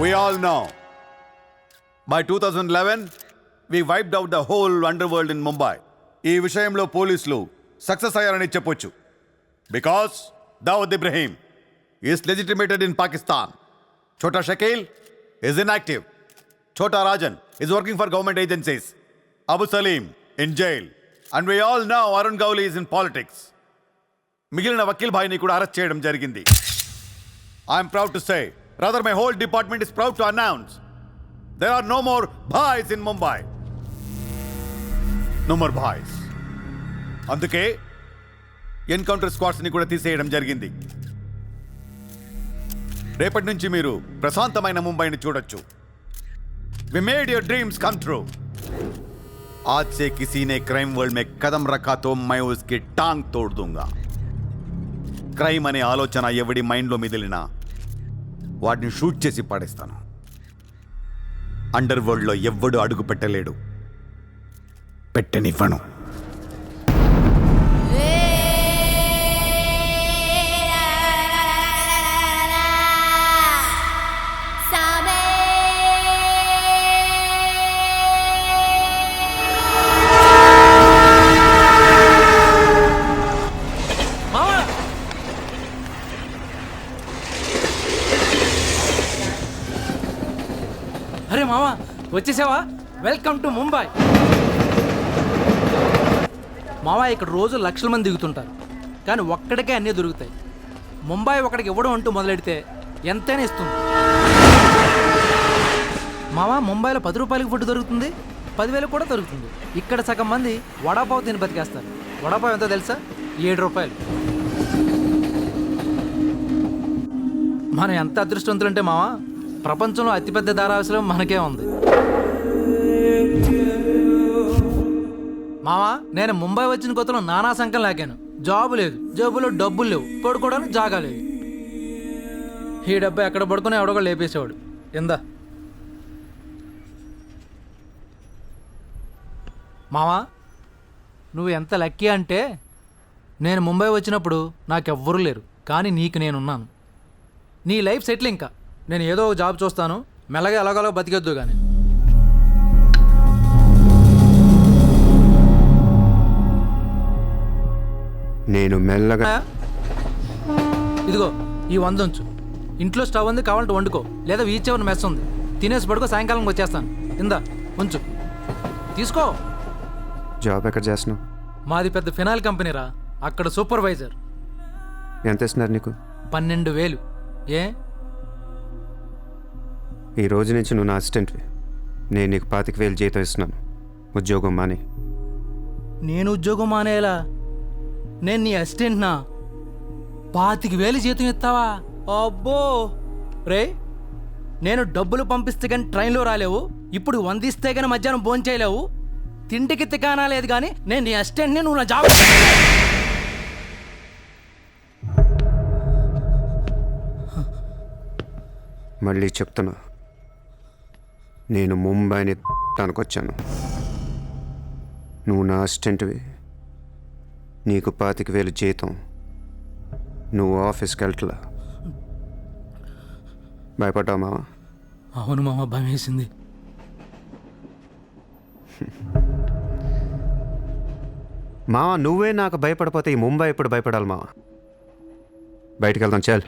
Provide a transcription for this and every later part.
We all know. By 2011, we wiped out the whole underworld in Mumbai. ఈ విషయంలో పోలీసులు success అయ్యారని చెప్పొచ్చు. Because Dawood Ibrahim is legitimated in Pakistan. Chota Shakil is inactive. Chota Rajan is working for government agencies. Abu Salim in jail. And we all know Arun Gowli is in politics. మిగిలిన వకీల్ భాయ్ని కూడా arrest చేయడం జరిగింది. I'm proud to say, rather my whole department is proud to announce, there are no more bhais in Mumbai. No more bhais. అందుకే encounter squads ని కూడా తీసేయడం జరిగింది. రేపటి నుంచి మీరు ప్రశాంతమైన ముంబైని చూడొచ్చు. We made your dreams come true. आज से किसी ने क्राइम वर्ल्ड में कदम रखा तो मैं उसकी टांग तोड़ दूंगा. క్రైమ్ అనే ఆలోచన ఎవడి మైండ్లో మిదిలినా వాటిని షూట్ చేసి పడేస్తాను. అండర్ వరల్డ్లో ఎవ్వడు అడుగు పెట్టలేడు, పెట్టనివ్వను. అరే మామా వచ్చేసావా? Welcome to Mumbai. మావా ఇక్కడ రోజు లక్షల మంది దిగుతుంటారు, కానీ ఒక్కడికే అన్నీ దొరుకుతాయి. ముంబై ఒకడికి ఇవ్వడం అంటూ మొదలెడితే ఎంతైనా ఇస్తుంది. మావా ముంబైలో 10 రూపాయలకి ఫుడ్ దొరుకుతుంది, 10,000 కూడా దొరుకుతుంది. ఇక్కడ సగం మంది వడాపావు తిని బతికేస్తారు. వడాపావు ఎంతో తెలుసా? 7 రూపాయలు. మనం ఎంత అదృష్టవంతులంటే మావా, ప్రపంచంలో అతిపెద్ద ధారావాసం మనకే ఉంది. మావా నేను ముంబై వచ్చిన కొత్తలో నానా సంఖ్యలు లాగాను. జాబు లేదు, జేబులో డబ్బులు లేవు, పడుకోవడానికి జాగా లేదు. ఈ డబ్బు ఎక్కడ పడుకుని ఎవడో లేపేసేవాడు. ఎందా మావా నువ్వు ఎంత లక్కీ అంటే, నేను ముంబై వచ్చినప్పుడు నాకెవ్వరూ లేరు, కానీ నీకు నేనున్నాను. నీ లైఫ్ సెటిల్. ఇంకా నేను ఏదో ఒక జాబ్ చూస్తాను, మెల్లగా ఎలాగోలా బతికొద్దు. కానీ నేను మెల్లగా ఇదిగో ఈ 100 ఉంచు. ఇంట్లో స్టవ్ ఉంది, కావాలంటే వండుకో, లేదా వీచ్ మెస్ ఉంది, తినేసి పడుకో, సాయంకాలం వచ్చేస్తాను. ఇందా ఉంచు, తీసుకో. జాబ్ ఎక్కడ చేస్తున్నావు? మాది పెద్ద ఫినాయిల్ కంపెనీరా, అక్కడ సూపర్వైజర్. ఎంత ఇస్తున్నారు నీకు? 12,000. ఏ ఈ రోజు నుంచి నువ్వు నా అసిస్టెంట్వి. నేను నీకు 25,000 జీతం ఇస్తున్నాను. ఉద్యోగం మాని. నేను ఉద్యోగం మానేలా? నేను నీ అసిస్టెంట్నా? 25,000 జీతం ఇస్తావా? అబ్బో రే, నేను డబ్బులు పంపిస్తే కానీ ట్రైన్లో రాలేవు, ఇప్పుడు 100 ఇస్తే కానీ మధ్యాహ్నం భోజనం చేయలేవు, తింటికి తికానా లేదు. కానీ నేను నీ అసిస్టెంట్ని, నువ్వు నా జాబ్. మళ్ళీ చెప్తున్నా, నేను ముంబైని వచ్చాను. నువ్వు నా అసిస్టెంట్వి, నీకు 25,000 జీతం, నువ్వు ఆఫీస్కి వెళ్ళట్లా. భయపడ్డావు మావా? అవును మామ, భయం వేసింది. మావా నువ్వే నాకు భయపడిపోతే ఈ ముంబై ఎప్పుడు భయపడాలి మావా? బయటికి వెళ్దాం చాలు.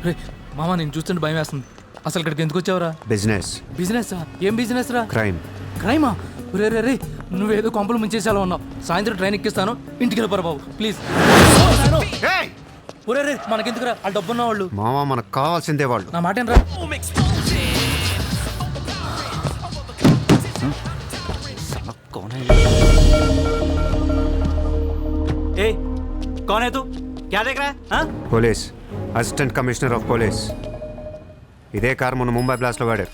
రే మామ, నేను చూస్తుంటే భయం వేస్తుంది. అసలు ఇక్కడికి ఎందుకు వచ్చావురా? బిజినెస్. బిజినెసా? ఏం బిజినెస్ రా? క్రైమ్. క్రైమా? రే రే రే, నువ్వేదో కొంపలు ముంచేసేలా ఉన్నావు. సాయంత్రం ట్రైన్ ఎక్కిస్తాను, ఇంటికి వెళ్ళిపోరా బాబు ప్లీజ్. ఒరే రే, మనకెందుకురా ఆ డబ్బున్న వాళ్ళు? మావా మనకు కావాల్సిందే వాళ్ళు. నా మాట ఏంట్రా? ए, कौन है तू? क्या देख रहा है? हाँ? Police, assistant commissioner of police. ఇదే కార్ మొన్న ముంబై బ్లాస్ట్లో వాడారు.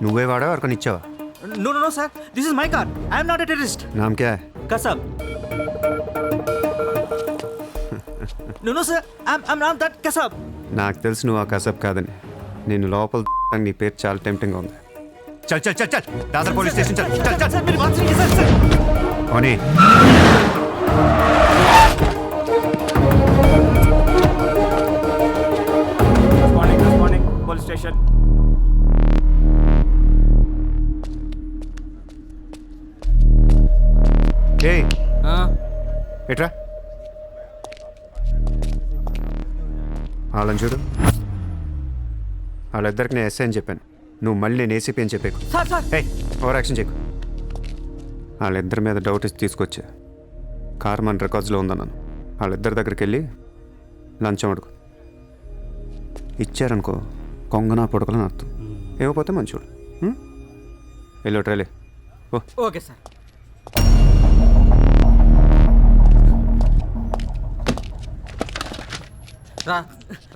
నువ్వే వాడా ఎవరికొని ఇచ్చావా? No, no, no, sir. This is my car. I am not a terrorist. నామ్ క్యా? Kasab. No, no, sir. I'm not that Kasab. నాకు తెలుసు నువ్వు ఆ కసబ్ కాదని. నేను లోపల నీ పేరు చాలా టెంప్టింగ్గా ఉంది. చల్ చల్ చల్ చల్, దాదర్ పోలీస్ స్టేషన్ చల్ చల్ చల్. सर मेरी बात सुनिए सर. ఓనీ వాళ్ళని చూడు, వాళ్ళిద్దరికి నేను ఎస్ఐ అని చెప్పాను. నువ్వు మళ్ళీ నేను ఏసీపీ అని చెప్పాకు. సార్ సార్ ఏయ్, ఓవర్ యాక్షన్ చేయకు. వాళ్ళిద్దరి మీద డౌట్ ఇచ్చి తీసుకొచ్చా. కార్ మన రికార్డ్స్లో ఉందన్నాను. వాళ్ళిద్దరి దగ్గరికి వెళ్ళి లంచం అడుగు. ఇచ్చారనుకో కొంగనా పొడకలని అర్థం. ఇవ్వకపోతే మంచోడు. వెళ్ళి ట్రైలే. ఓ ఓకే సార్. రా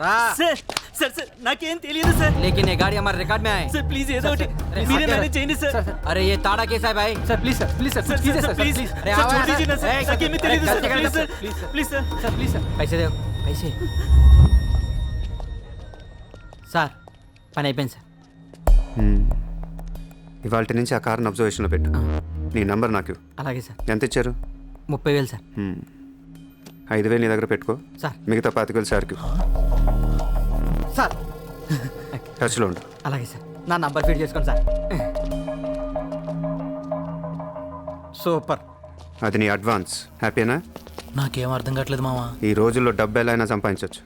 రా. సార్ సార్ సార్ నాకేం తెలియదు సార్. लेकिन ये गाड़ी हमारे रिकॉर्ड में है సార్ ప్లీజ్ ఏదో ఒకటి अरे మీరే सर, మేనేజ్ చేయండి సార్. अरे ये ताड़ा कैसा है भाई? Sir please sir please sir sir please sir please अरे సార్ आओ छोड़ यार, दीजिए ना ए, సార్. నాకేమీ తెలియదు సార్. गलती ప్లీజ్ कर sir please sir please sir. Sir please sir पैसे दो पैसे సార్ పని అయిపోయింది సార్. ఇవాళ నుంచి ఆ కార్ని అబ్జర్వేషన్లో పెట్టు. నీ నంబర్ నాకు ఇవ్వు. అలాగే సార్. ఎంత ఇచ్చారు? 30,000 సార్. 5,000 నీ దగ్గర పెట్టుకో. సార్. మిగతా 25,000 సార్కి ఇవ్వు. సార్ టచ్లో ఉండు. అలాగే సార్. నా నంబర్ ఫీడ్ చేసుకోండి సార్. సూపర్. అది నీ అడ్వాన్స్. హ్యాపీనా? నాకేం అర్థం కావట్లేదు మామ. ఈ రోజుల్లో డబ్బు ఎలా అయినా సంపాదించవచ్చు,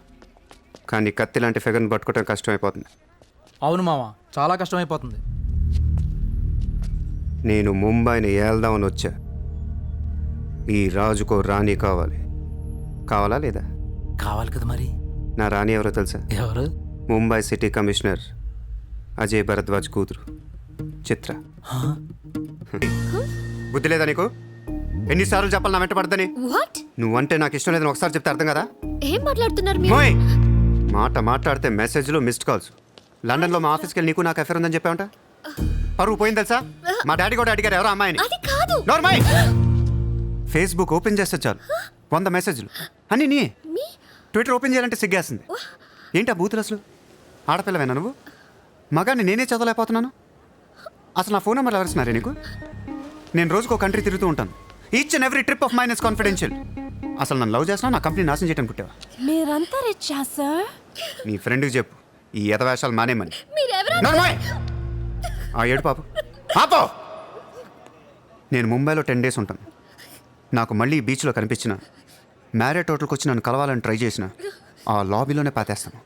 కానీ కత్తి లాంటి ఫిగర్ని పట్టుకోవడం కష్టమైపోతుంది. అవును మామ, చాలా కష్టమైపోతుంది. నేను ముంబైని ఏల్దామని వచ్చా. ఈ రాజుకో రాణి కావాలి. కావాలా లేదా? కావాలి కదా మరి. నా రాణి ఎవరో తెలుసా? ఎవరు? ముంబై సిటీ కమిషనర్ అజయ్ భరద్వాజ్ కూతురు చిత్ర. బుద్ధి లేదా నీకు? ఎన్నిసార్లు చెప్పాలి నా వెంట పడదని? వాట్? నువ్వంటే నాకు ఇష్టం లేదని ఒకసారి చెప్తే అర్థం కదా? ఏం మాట్లాడుతున్నారు మీరు? మోయ్! మాట్లాడితే మెసేజ్లు మిస్డ్ కాల్స్. లండన్లో మా ఆఫీస్కి వెళ్ళి నీకు నాకు అఫేర్ ఉందని చెప్పావంట. పరువు పోయింది తెలుసా? మా డాడీ కూడా అడిగారు ఎవరో అమ్మాయిని. అది కాదు. నోర్మై! ఫేస్బుక్ ఓపెన్ చేస్తే చాలు 100 మెసేజ్లు అన్నీ నీ. ట్విట్టర్ ఓపెన్ చేయాలంటే సిగ్గేస్తుంది. ఏంటి ఆ బూతులు అసలు? ఆడపిల్లవేనా నువ్వు? మగాన్ని నేనే చదవలేకపోతున్నాను. అసలు నా ఫోన్ నెంబర్ ఎవరిస్తున్నారే నీకు? నేను రోజుకో కంట్రీ తిరుగుతూ ఉంటాను. Each and every trip of mine is confidential. అసలు నన్ను లవ్ చేస్తున్నా, నా కంపెనీ నాశనం చేయడం పుట్టావా? మీరంతా రిచ్చా సార్? నీ ఫ్రెండ్కి చెప్పు ఈ ఎదవేషాలు మానేమని. మీరెవరో నోర్మై! ఆ ఏడు పాపు ఆపో. నేను ముంబైలో 10 days ఉంటాను. నాకు మళ్ళీ ఈ బీచ్లో కనిపించిన, మ్యారేట్ హోటల్కి వచ్చి నన్ను కలవాలని ట్రై చేసిన, ఆ లాబీలోనే పాతేస్తాను.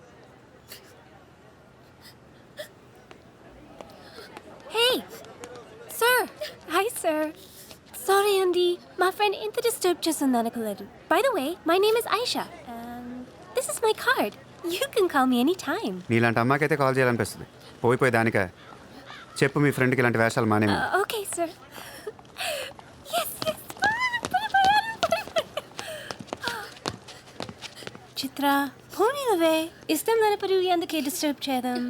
Hey sir. Hi sir. Sorry అండి, మా ఫ్రెండ్ ఇంత డిస్టర్బ్ చేస్తుంది అనుకోలేదు. By the way, my name is Aisha. This is my card. You can call me any time. నీలాంటి అమ్మాయికైతే కాల్ చేయాలనిపిస్తుంది. పోయిపోయి దానికా? చెప్పు మీ ఫ్రెండ్కి ఇలాంటి వేషాలు మానేమి. Okay sir. చిత్ర పోనీవే. ఇష్టం లేనప్పుడు ఎందుకే డిస్టర్బ్ చేద్దాం?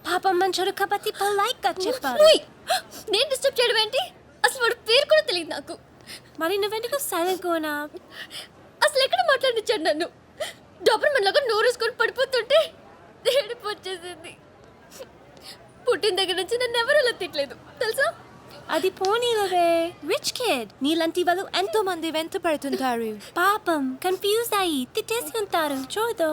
పాపం మంచోడు కాబట్టి పొలైట్గా చెప్పాలి. నేను డిస్టర్బ్ చేయడం ఏంటి? అసలు వాడు పేరు కూడా తెలియదు నాకు. మరి నువ్వెందుకు సైలెంట్ కోనా? అసలు ఎక్కడ మాట్లాడించాడు నన్ను? డాబర్మన్ లాగా నోరేసుకొని పడిపోతుంటే ఏడుపు వచ్చేసింది. పుట్టిన దగ్గర నుంచి నన్ను ఎవరు అలా తిట్టలేదు తెలుసా? అది పోనీవే. రిచ్ కిడ్ నీలాంటి వాళ్ళు ఎంతో మంది వెంట పడుతుంటారు. పాపం కన్ఫ్యూజ్ అయ్యి తిట్టేసి ఉంటారు. చూడు.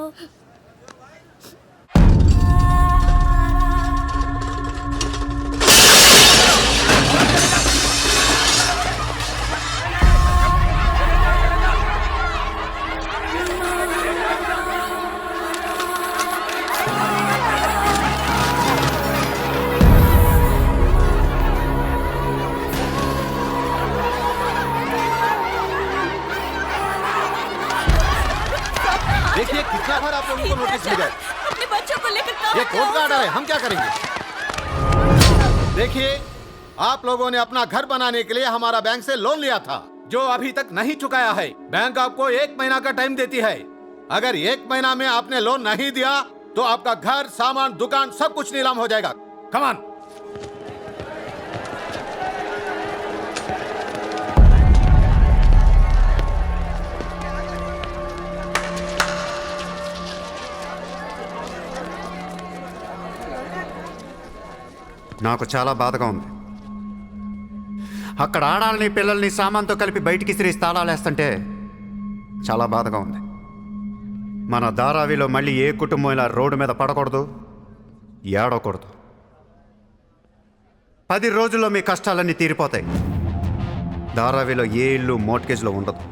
देखिए कितना बार आप लोगों को नोटिस मिला है। अपने बच्चों को लेकर ये कोर्ट का ऑर्डर है, हम क्या करेंगे? देखिए आप लोगों ने अपना घर बनाने के लिए हमारा बैंक से लोन लिया था, जो अभी तक नहीं चुकाया है। बैंक आपको 1 महीना का टाइम देती है। अगर 1 महीना में आपने लोन नहीं दिया तो आपका घर, सामान, दुकान सब कुछ नीलाम हो जाएगा। Come on. నాకు చాలా బాధగా ఉంది. అక్కడ ఆడాలని పిల్లల్ని సామాన్తో కలిపి బయటికి సిరి తాళాలేస్తుంటే చాలా బాధగా ఉంది. మన ధారావిలో మళ్ళీ ఏ కుటుంబం ఇలా రోడ్డు మీద పడకూడదు, ఏడకూడదు. 10 రోజుల్లో మీ కష్టాలన్నీ తీరిపోతాయి. ధారావిలో ఏ ఇల్లు మోర్ట్గేజ్లో ఉండదు.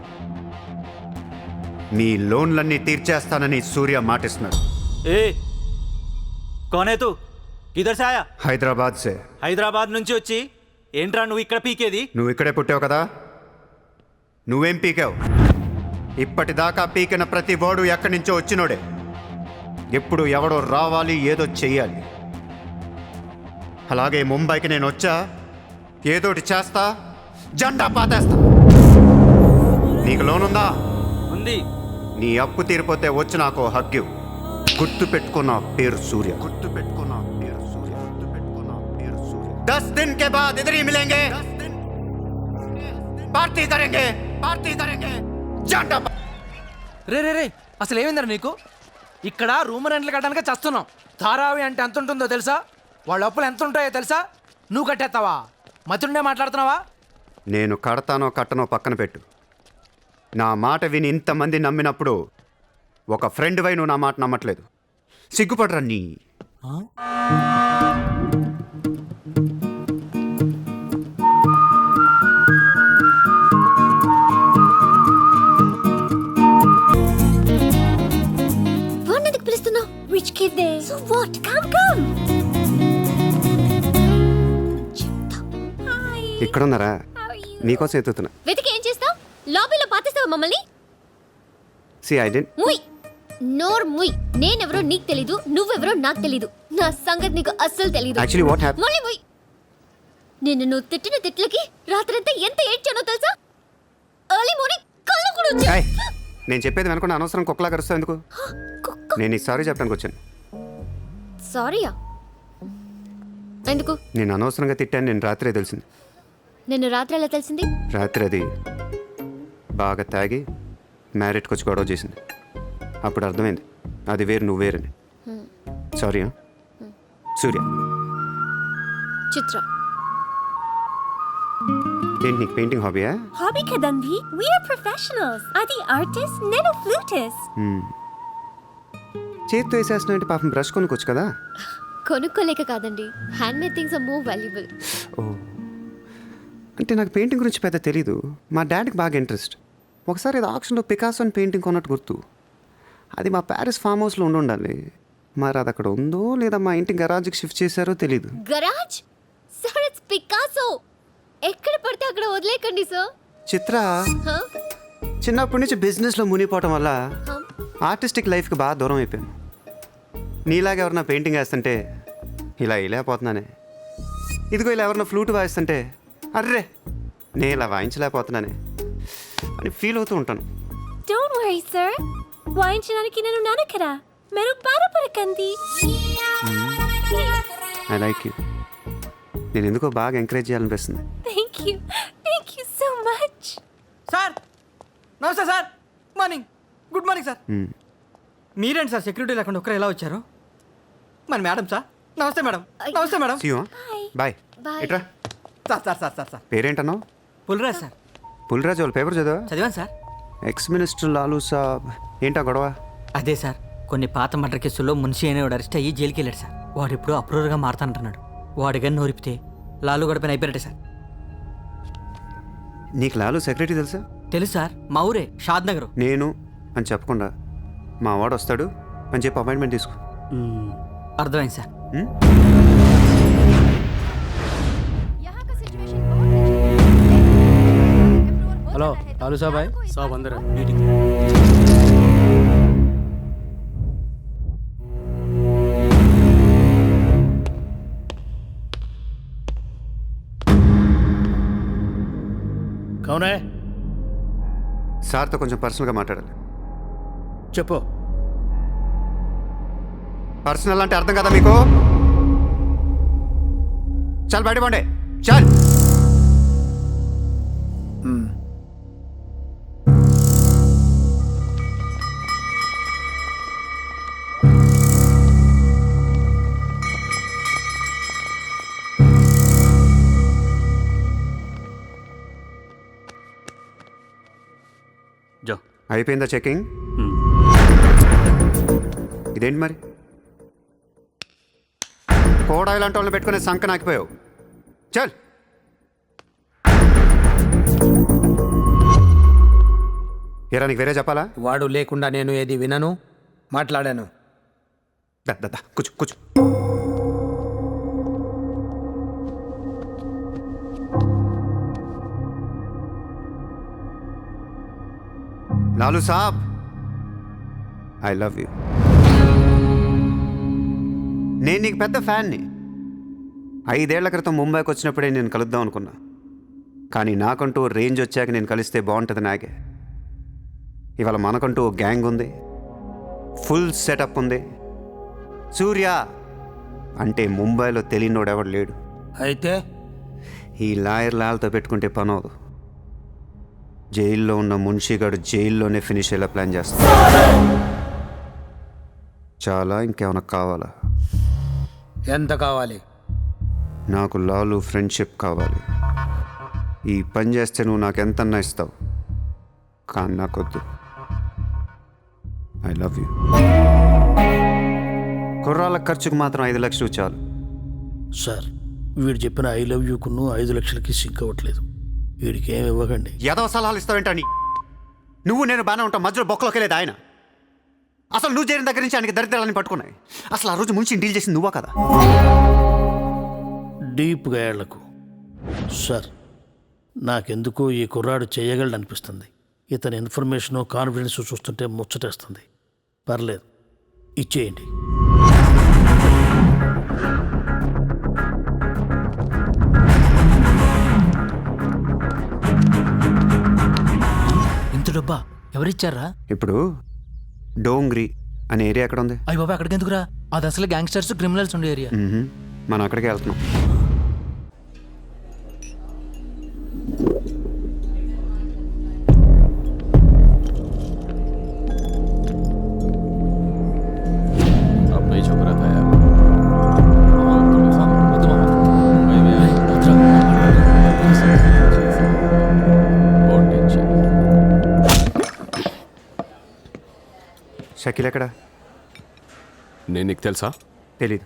మీ లోన్లన్నీ తీర్చేస్తానని సూర్య మాటిస్తున్నాడు. ए कौन है तू किधर से आया హైదరాబాద్ సే. హైదరాబాద్ నుంచి వచ్చి ఏంట్రా నువ్వు ఇక్కడ పీకేది నువ్వు ఇక్కడే పుట్టావు కదా, నువ్వేం పీకావు? ఇప్పటిదాకా పీకిన ప్రతి వాడు ఎక్కడి నుంచో వచ్చినోడే. ఎప్పుడు ఎవడో రావాలి, ఏదో చెయ్యాలి. అలాగే ముంబైకి నేను వచ్చా, ఏదోటి చేస్తా, జెండా పాతేస్తా. నీకు లోనుందా? ఉంది నీ అప్పు తీరిపోతే వచ్చి నాకు హక్కు. గుర్తు పెట్టుకున్న పేరు సూర్య. గుర్తు పెట్టుకున్న పేరు సూర్య. గుర్తు పెట్టుకున్న పేరు సూర్య. 10 दिन के बाद इधर ही मिलेंगे. पार्टी करेंगे. पार्टी करेंगे. జెండా రే రే రే అసలు ఏమైందిరా నీకు? ఇక్కడ రూమ్ రెంట్లు కట్టడానికి చస్తున్నాం. ధారావి అంటే ఎంత ఉంటుందో తెలుసా? వాళ్ళ అప్పులు ఎంత ఉంటాయో తెలుసా? నువ్వు కట్టేస్తావా? మతుండే మాట్లాడుతున్నావా? నేను కడతానో కట్టనో పక్కన పెట్టు. నా మాట విని ఇంతమంది నమ్మినప్పుడు ఒక ఫ్రెండ్ వై నువ్వు నా మాట నమ్మట్లేదు. సిగ్గుపడరా నీ. వాడిని పిలుస్తున్నావు? Rich kid there. So what? Come. Hi. ఇక్కడున్నారా? How are you? నీకోసం ఎత్తుతున్నా. వెతికి ఏం చేస్తావు? లాబీలో పాతేస్తావా మమ్మల్ని? సి ఐ డెంట్. ముయ్ నోర్ ముయ్. నేనెవరో నీకు తెలీదు, నువ్వెవరో నాకు తెలీదు. నా సంగతి నీకు అస్సలు తెలీదు. యాక్చువల్లీ వాట్ హ్యాప్ మళ్ళీ ముయ్. నిన్ను నువ్వు తిట్టిన తిట్లకి రాత్రంతా ఎంత ఏడ్చానో తెలుసా? ఎర్లీ మార్నింగ్ కళ్ళు కూడా వచ్చాయి. నేను చెప్పేది వెనకుండా అనవసరం కుక్కలా కరుస్తావు ఎందుకు? కుక్క. నేను ఈ సారీ చెప్పడానికి వచ్చాను. సారీయా? ఎందుకు? నేను అనవసరంగా తిట్టాను. నేను రాత్రే తెలిసింది. నిన్ను రాత్రి ఎలా తెలిసింది? రాత్రి అది బాగా తాగి మ్యారేట్కి వచ్చి గొడవ చేసింది. అప్పుడు అర్థమైంది అది వేరు, నువ్వు వేరని. సారీ. సూర్య. చిత్ర. ఏంటి నీకు painting హాబీయా? Hobby kadandi. We are professionals. Adi artist, nenu flutist. చేతితో వేసేస్తున్నావు అంటే పాపం బ్రష్ కొనుక్కోవచ్చు కదా. కొనుక్కోలేక కాదండి, hand made things are more valuable. Oh, అంటే నాకు పెయింటింగ్ గురించి పెద్ద తెలీదు. మా డాడీకి బాగా ఇంట్రెస్ట్. ఒకసారి ఏదో ఆక్షన్లో పికాసో అని పెయింటింగ్ కొన్నట్టు గుర్తు. అది మా ప్యారిస్ ఫామ్ హౌస్లో ఉండాలి. మరి అది అక్కడ ఉందో లేదా మా ఇంటి గరాజ్కి షిఫ్ట్ చేశారో తెలీదు. గరాజ్? Sir it's Picasso. ఎక్కడ పడితే అక్కడ వదిలేకండి సార్. చిత్ర చిన్నప్పటి నుంచి బిజినెస్లో మునిగిపోవటం వల్ల ఆర్టిస్టిక్ లైఫ్కి బాగా దూరం అయిపోయాను. నీలాగా ఎవరన్నా పెయింటింగ్ వేస్తుంటే ఇలా వేయలేకపోతున్నానే. ఇదిగో ఇలా ఎవరన్నా ఫ్లూట్ వాయిస్తుంటే అర్రే నేను ఇలా వాయించలేకపోతున్నానే అని ఫీల్ అవుతూ ఉంటాను. Don't worry, sir. వాయించడానికి నేను నాన్న కదా. మీరు బాధపడకండి. I like you. నేను ఎందుకో బాగా ఎంకరేజ్ చేయాలనిపిస్తుంది. Thank you. Thank you so much. Sir నమస్తే sir. Morning. Good morning sir. మీరేంటి సార్ సెక్యూరిటీ లేకుండా ఒక్కరు ఎలా వచ్చారు? మరి మేడం సార్. నమస్తే మేడం. నమస్తే madam. See you. Bye. Bye. ఎట్రా సార్ పేరేంటన్నావు? పుల్రాజ్ సార్. పుల్రాజు వాళ్ళ పేపర్ చదివా? చదివాను sir. Ex minister Lalu saab ఏంటా గొడవ? అదే సార్, కొన్ని పాత మర్డర్ కేసుల్లో మున్షి అనేవాడు అరెస్ట్ అయ్యి జైలుకి వెళ్ళాడు సార్. వాడు ఇప్పుడు అప్రూవర్గా మారుతానంటున్నాడు. వాడి గన్ను నోరిపితే లాలు గడపని అయిపోయాడు సార్. నీకు లాలూ సెక్రటరీ తెలుసా? తెలుసు సార్, మా ఊరే షాద్ నగర్. నేను అని చెప్పకుండా మా వాడు వస్తాడు అని చెప్పి అపాయింట్మెంట్ తీసుకో. అర్థమైంది సార్. హలో లాలు సాబాయ్. సాబ్ అందరూ మీటింగ్. కౌనే సార్తో కొంచెం పర్సనల్గా మాట్లాడాలి. చెప్పు. పర్సనల్ అంటే అర్థం కదా మీకు? చాలు బయట పండే చాలు. జో అయిపోయిందా చెకింగ్? ఇదేంటి మరి కోడా ఇలాంటి వాళ్ళని పెట్టుకునే సంక నాకిపోయావు. చల్. ఏరా నీకు వేరే చెప్పాలా? వాడు లేకుండా నేను ఏది వినను, మాట్లాడాను. దా దా దా కూర్చో కూర్చో. లాలు సాబ్, ఐ లవ్ యూ. నేను నీకు పెద్ద ఫ్యాన్ని. 5 ఏళ్ల క్రితం ముంబైకి వచ్చినప్పుడే నేను కలుద్దాం అనుకున్నా. కానీ నాకంటూ రేంజ్ వచ్చాక నేను కలిస్తే బాగుంటుంది నాకే. ఇవాళ మనకంటూ ఓ గ్యాంగ్ ఉంది, ఫుల్ సెటప్ ఉంది. సూర్య అంటే ముంబైలో తెలియనోడు ఎవడు లేడు. అయితే ఈ లాయర్లాలతో పెట్టుకుంటే పని అవదు. జైల్లో ఉన్న మున్షిగాడు జైల్లోనే ఫినిష్ అయ్యేలా ప్లాన్ చేస్తాడు. చాలా ఇంకేమైనా కావాలా? ఎంత కావాలి? నాకు లాలు ఫ్రెండ్షిప్ కావాలి. ఈ పని చేస్తే నువ్వు నాకు ఎంతన్నా ఇస్తావు, కానీ నాకొద్దు. I love you. కుర్రాళ్ళ ఖర్చుకు మాత్రం 5 లక్షలు చాలు. సార్ వీడు చెప్పిన 'ఐ లవ్ యూ'కును 5 లక్షలకి సిగ్గవట్లేదు. వీడికి ఏమి ఇవ్వకండి. ఏదో సలహాలు ఇస్తావేంటని. నువ్వు నేను బాగానే ఉంటాం, మధ్యలో బొక్కలోకి లేదు ఆయన. అసలు నువ్వు చేరిన దగ్గర నుంచి ఆయనకి దరిద్రాలని పట్టుకున్నాయి. అసలు ఆ రోజు ముంచి డీల్ చేసింది నువ్వా కదా? డీప్గా ఏళ్లకు సార్, నాకెందుకో ఈ కుర్రాడు చేయగలడనిపిస్తుంది. ఇతని ఇన్ఫర్మేషను కాన్ఫిడెన్స్ చూస్తుంటే ముచ్చటేస్తుంది. పర్లేదు, ఇచ్చేయండి. ఇంత డబ్బా ఎవరిచ్చారా? ఇప్పుడు డోంగ్రీ అనే ఏరియా ఎక్కడ ఉంది? అయ్య బాబా, అక్కడికి ఎందుకురా? అది అసలు గ్యాంగ్స్టర్స్ క్రిమినల్స్ ఉండే ఏరియా. మనం అక్కడికి వెళ్తున్నాం. अब नहीं छुप रहा था यार। भाई मैं बहुत टेंशन। షకీల్ ఎక్కడ? నేను నీకు తెలుసా? తెలీదు.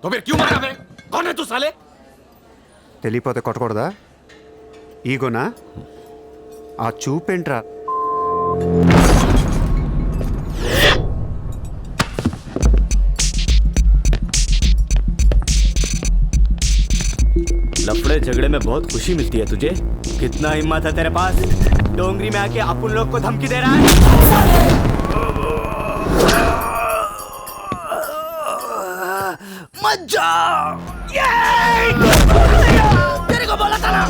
तो फिर क्यों मारा बे? कौन है तू साले? తెలియపోతే కొట్టకూడదా? ఈగోనా? ఆ చూపేంట్రా? लफड़े झगड़े में बहुत खुशी मिलती है तुझे। कितना हिम्मत है तेरे पास? डोंगरी में आके अपन लोग को धमकी दे रहा है। मत जा। तेरे को बोला था ना,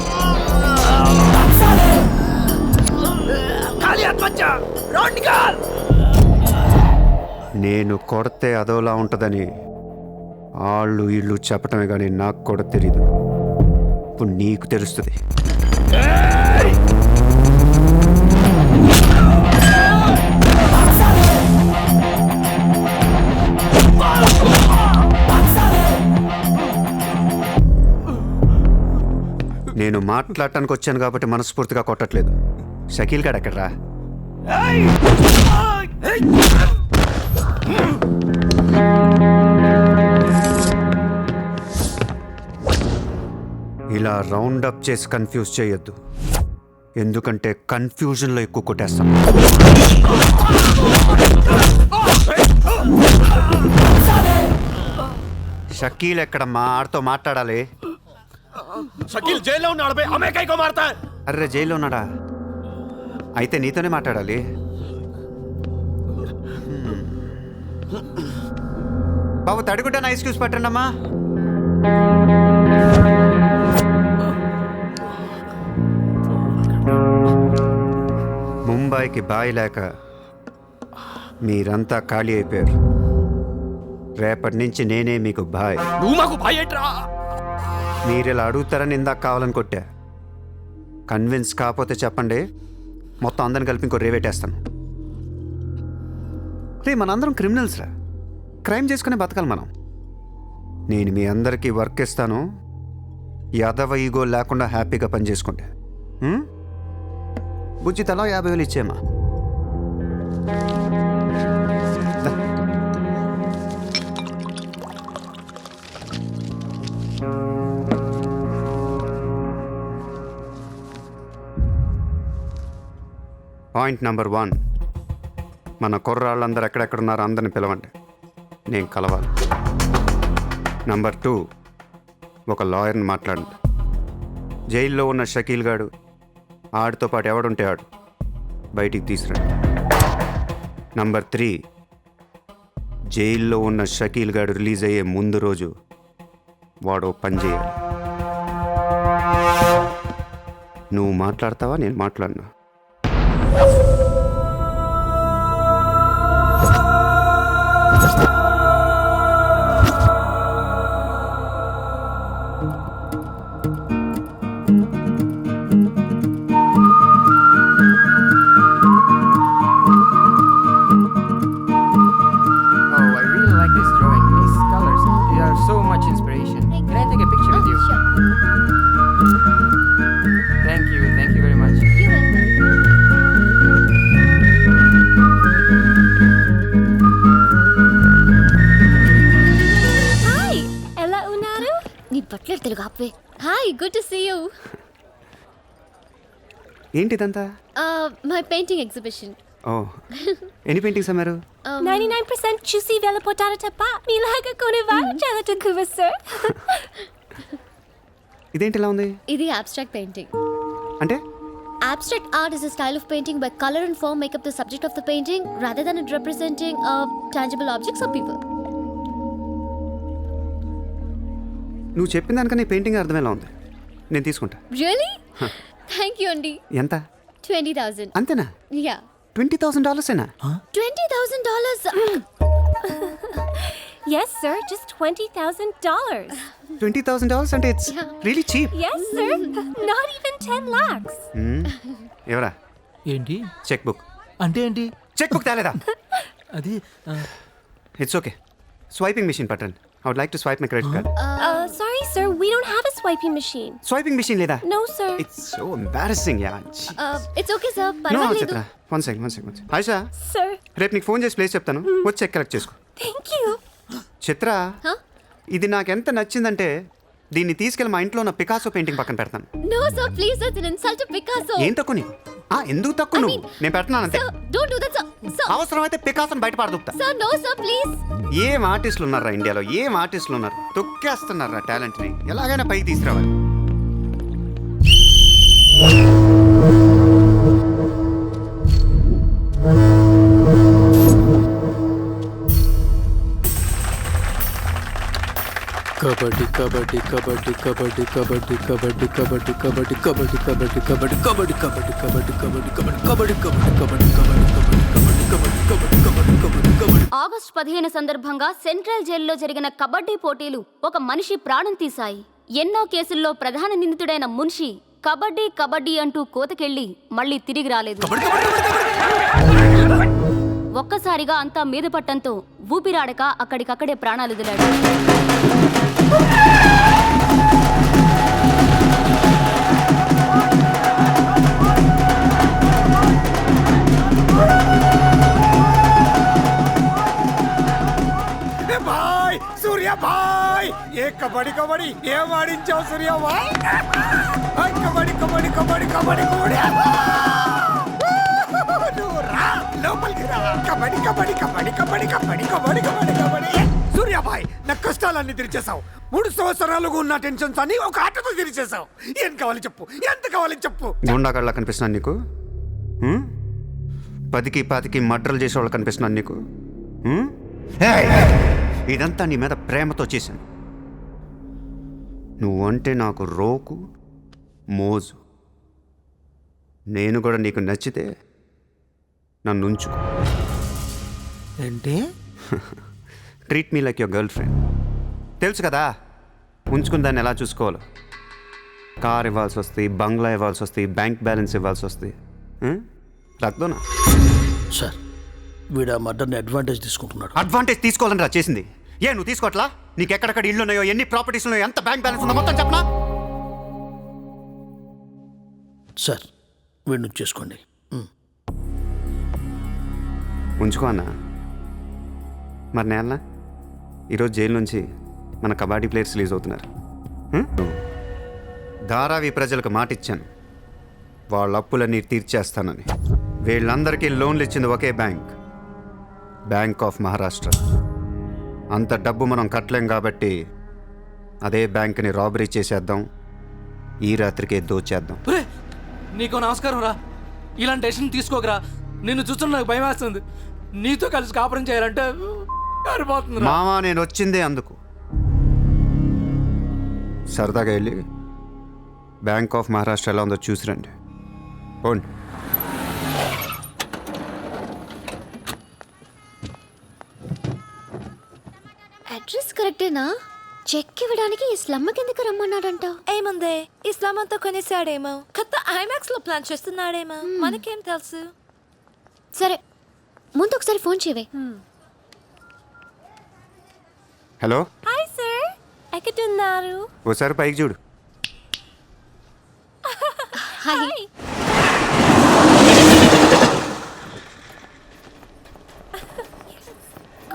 खाली हाथ मत जा, रॉड निकाल। నేను కొడితే అదోలా ఉంటుందని వాళ్ళు వీళ్ళు చెప్పటమే కానీ నాకు కూడా తెలీదు. ఇప్పుడు నీకు తెలుస్తుంది. నేను మాట్లాడటానికి వచ్చాను కాబట్టి మనస్ఫూర్తిగా కొట్టట్లేదు. షకీల్ గాడు ఎక్కడ్రా? ఇలా రౌండ్ అప్ చేసి కన్ఫ్యూజ్ చేయొద్దు, ఎందుకంటే కన్ఫ్యూజన్లో ఎక్కువ కొట్టేస్తాం. షకీల్ ఎక్కడమ్మా? ఆడితో మాట్లాడాలి. शकील जेल में ఉన్నాడు బే, हमें कई को मारता है? అర్రే జైల్లో ఉన్నాడా? అయితే నీతోనే మాట్లాడాలి. బాబు తడుగుంటే ఐస్ క్యూస్ పట్టండి అమ్మా. ముంబైకి బాయ్ లేక మీరంతా ఖాళీ అయిపోయారు. రేపటి నుంచి నేనే మీకు బాయ్. నువ్వు మాకు బాయ్ ఏంట్రా? మీరు ఇలా అడుగుతారని ఇందాక కావాలని కొట్టా. కన్విన్స్ కాకపోతే చెప్పండి, మొత్తం అందరిని కలిపి ఇంకో రేవేటేస్తాను. రే మనందరం క్రిమినల్స్ రా, క్రైమ్ చేసుకునే బతకాలి మనం. నేను మీ అందరికీ వర్క్ ఇస్తాను, యాదవ ఈగో లేకుండా హ్యాపీగా పని చేసుకుంటే. బుజ్జి తలా 50,000 ఇచ్చేమా. పాయింట్ నెంబర్ 1, మన కుర్రాళ్ళందరూ ఎక్కడెక్కడున్నారో అందరిని పిలవండి. నేను కలవాలి. నంబర్ 2, ఒక లాయర్ని మాట్లాడండి. జైల్లో ఉన్న షకీల్ గాడు ఆడితో పాటు ఎవడుంటే ఆడు బయటికి తీసుకురండి. నంబర్ 3, జైల్లో ఉన్న షకీల్ గాడు రిలీజ్ అయ్యే ముందు రోజు వాడు పని చేయాలి. నువ్వు మాట్లాడతావా, నేను మాట్లాడినా? Oh, I really like this drawing. These colors, they are so much inspiration. Can I take a picture with you? Sure. Thank you very much. You're welcome. Hi ఎలా ఉన్నారు? నీ బట్లర్ తెలుగు ఆపే. Hi, good to see you. ఏంటిదంతా? My painting exhibition. Oh, ఎన్ని paintings అమ్మారు? 99% చూసి వెళ్ళిపోతారు తప్ప మీలాగా కొనేవారు చాలా తక్కువ సార్. ఇదేంటి ఇలా ఉంది? ఇది abstract painting. అంటే Abstract art is a style of painting where color and form make up the subject of the painting rather than it representing tangible objects or people. నువ్వు చెప్పిన దానికన్నా ఈ పెయింటింగ్ అర్థమేలా ఉంది. నేను తీసుకుంటా. Really? Thank you, Andy. ఎంత? 20,000. అంతేనా? Yeah. $20,000 $20,000. Yes sir, just $20,000. $20,000 అంటే it's really cheap. Yes sir, not even 10 lakhs. ఎవరా? ఏంటి చెక్ బుక్. అంటే ఏంటి? చెక్ బుక్ తేలేదా? అది ఇట్స్ ఓకే. స్వైపింగ్ మిషన్ పట్టండి. I would like to swipe my credit card. Sorry sir, we don't have a swiping machine. Swiping machine లేదా? No sir. It's so embarrassing yeah. It's okay, sir. No పర్వాలేదు. Chitra, one second. Ayesha, Sir, రేపు నీకు phone చేసి place చెప్తాను, వచ్చి cheque collect చేసుకో. thank you. Chitra, Huh? ఇది నాకు ఎంత నచ్చిందంటే దీన్ని తీసుకెళ్ళి మా ఇంట్లో ఉన్న పికాసో పెయింటింగ్ పక్కన పెడతాను. No, sir, please, that's an insult to Picasso. ఏం తక్కువ నీకు? ఎందుకు తక్కువ నువ్వు? నేను పెడుతున్నాను అంతే. Sir, don't do that, sir. Sir, అవసరమైతే పికాసోని బయట పారదొక్కుతా. sir, no, sir, please. ఏం ఆర్టిస్టులు ఉన్నారా ఇండియాలో? ఏం ఆర్టిస్టులు ఉన్నారు? తొక్కేస్తున్నారా టాలెంట్ని? ఎలాగైనా పైకి తీసుకురావాలి. కబడ్డీ కబడ్డీ కబడ్డీ కబడ్డీ కబడ్డీ కబడ్డీ కబడ్డీ కబడ్డీ కబడ్డీ కబడ్డీ కబడ్డీ కబడ్డీ కబడ్డీ కబడ్డీ కబడ్డీ కబడ్డీ కబడ్డీ కబడ్డీ కబడ్డీ. ఆగస్టు 15 సందర్భంగా సెంట్రల్ జైల్లో జరిగిన కబడ్డీ పోటీలు ఒక మనిషి ప్రాణం తీశాయి. ఎన్నో కేసుల్లో ప్రధాన నిందితుడైన మున్షి కబడ్డీ కబడ్డీ అంటూ కోతకెళ్లి మళ్ళీ తిరిగి రాలేదు. ఒక్కసారిగా అంతా మీద పట్టంతో ఊపిరాడక అక్కడికక్కడే ప్రాణాలు వదిలాడు. భాయ్ సూర్య భాయ్, ఏ కబడ్డీ కబడ్డీ ఏం ఆడించావు సూర్య భాయ్? కబడ్డీ కబడ్డీ కబడ్డీ కబడ్డీ నువ్వు రా లోపలికి రా. కబడ్డీ కబడ్డీ కబడ్డీ కబడ్డీ కబడ్డీ కబడ్డీ కబడ్డీ కబడ్డీ. సూర్య భాయ్, నా కష్టాలన్నీ తీర్చేసావు. 3 సంవత్సరాలుగా ఉన్న టెన్షన్స్ అన్ని ఒక ఆటతో తీర్చేసావు. ఏం కావాలి చెప్పు, ఎంత కావాలి చెప్పు. గుండాగాళ్ళ కనిపిస్తున్నాను నీకు? 10కి 20కి మర్డర్లు చేసేవాళ్ళు కనిపిస్తున్నాను నీకు? ఇదంతా నీ మీద ప్రేమతో చేశాను. నువ్వంటే నాకు రోకు మోజు. నేను కూడా నీకు నచ్చితే నన్ను ఉంచుకో. ఏంటి? Treat me like your girl friend. తెలుసు కదా ఉంచుకుని దాన్ని ఎలా చూసుకోవాలో. కార్ ఇవ్వాల్సి వస్తాయి, బంగ్లా ఇవ్వాల్సి వస్తాయి, బ్యాంక్ బ్యాలెన్స్ ఇవ్వాల్సి వస్తాయి. రక్తోనా? సార్, వీడు ఆ మర్డర్ని అడ్వాంటేజ్ తీసుకుంటున్నాడు. అడ్వాంటేజ్ తీసుకోవాలని రా చేసింది. ఏ నువ్వు తీసుకోవట్లా? నీకు ఎక్కడెక్కడ ఇళ్ళు ఉన్నాయో, ఎన్ని ప్రాపర్టీస్ ఉన్నాయో, ఎంత బ్యాంక్ బ్యాలెన్స్ ఉందో మొత్తం చెప్పనా? సార్, వీడిని చేసుకోండి. ఉంచుకో అన్న. మరి నేలనా? ఈరోజు జైలు నుంచి మన కబడ్డీ ప్లేయర్స్ రిలీజ్ అవుతున్నారు. ధారావి ప్రజలకు మాట ఇచ్చాను, వాళ్ళ అప్పులన్నీ తీర్చేస్తానని. వీళ్ళందరికీ లోన్లు ఇచ్చింది ఒకే బ్యాంక్, బ్యాంక్ ఆఫ్ మహారాష్ట్ర. అంత డబ్బు మనం కట్టలేం కాబట్టి అదే బ్యాంక్ని రాబరీ చేసేద్దాం, ఈ రాత్రికే దోచేద్దాం. ఒరే నీకు నమస్కారం రా, ఇలాంటి డెసిషన్ తీసుకోకరా. నిన్ను చూస్తున్న నాకు భయం వేస్తుంది. నీతో కలిసి కాపురం చేయాలంటే సరిపోతుంది. మామా నేను వచ్చిందే అందుకు. సరదాగా వెళ్ళి బ్యాంక్ ఆఫ్ మహారాష్ట్ర ఎలా ఉందో చూసిరండి. పోండి. అడ్రస్ కరెక్టేనా? చెక్ ఇవ్వడానికి ఈ స్లమ్ కిందకి రమ్మన్నాడంట. ఏముందే, ఇస్లాం అంతా కొనేసాడేమో, కొత్త ఐమాక్స్ లో ప్లాన్ చేస్తున్నాడేమో, మనకేం తెలుసు. సరే ముందు ఒకసారి ఫోన్ చేయవే. హలో, హాయ్ సార్, ఎక్కడున్నారు? ఓసారి పైకి చూడు. Hi.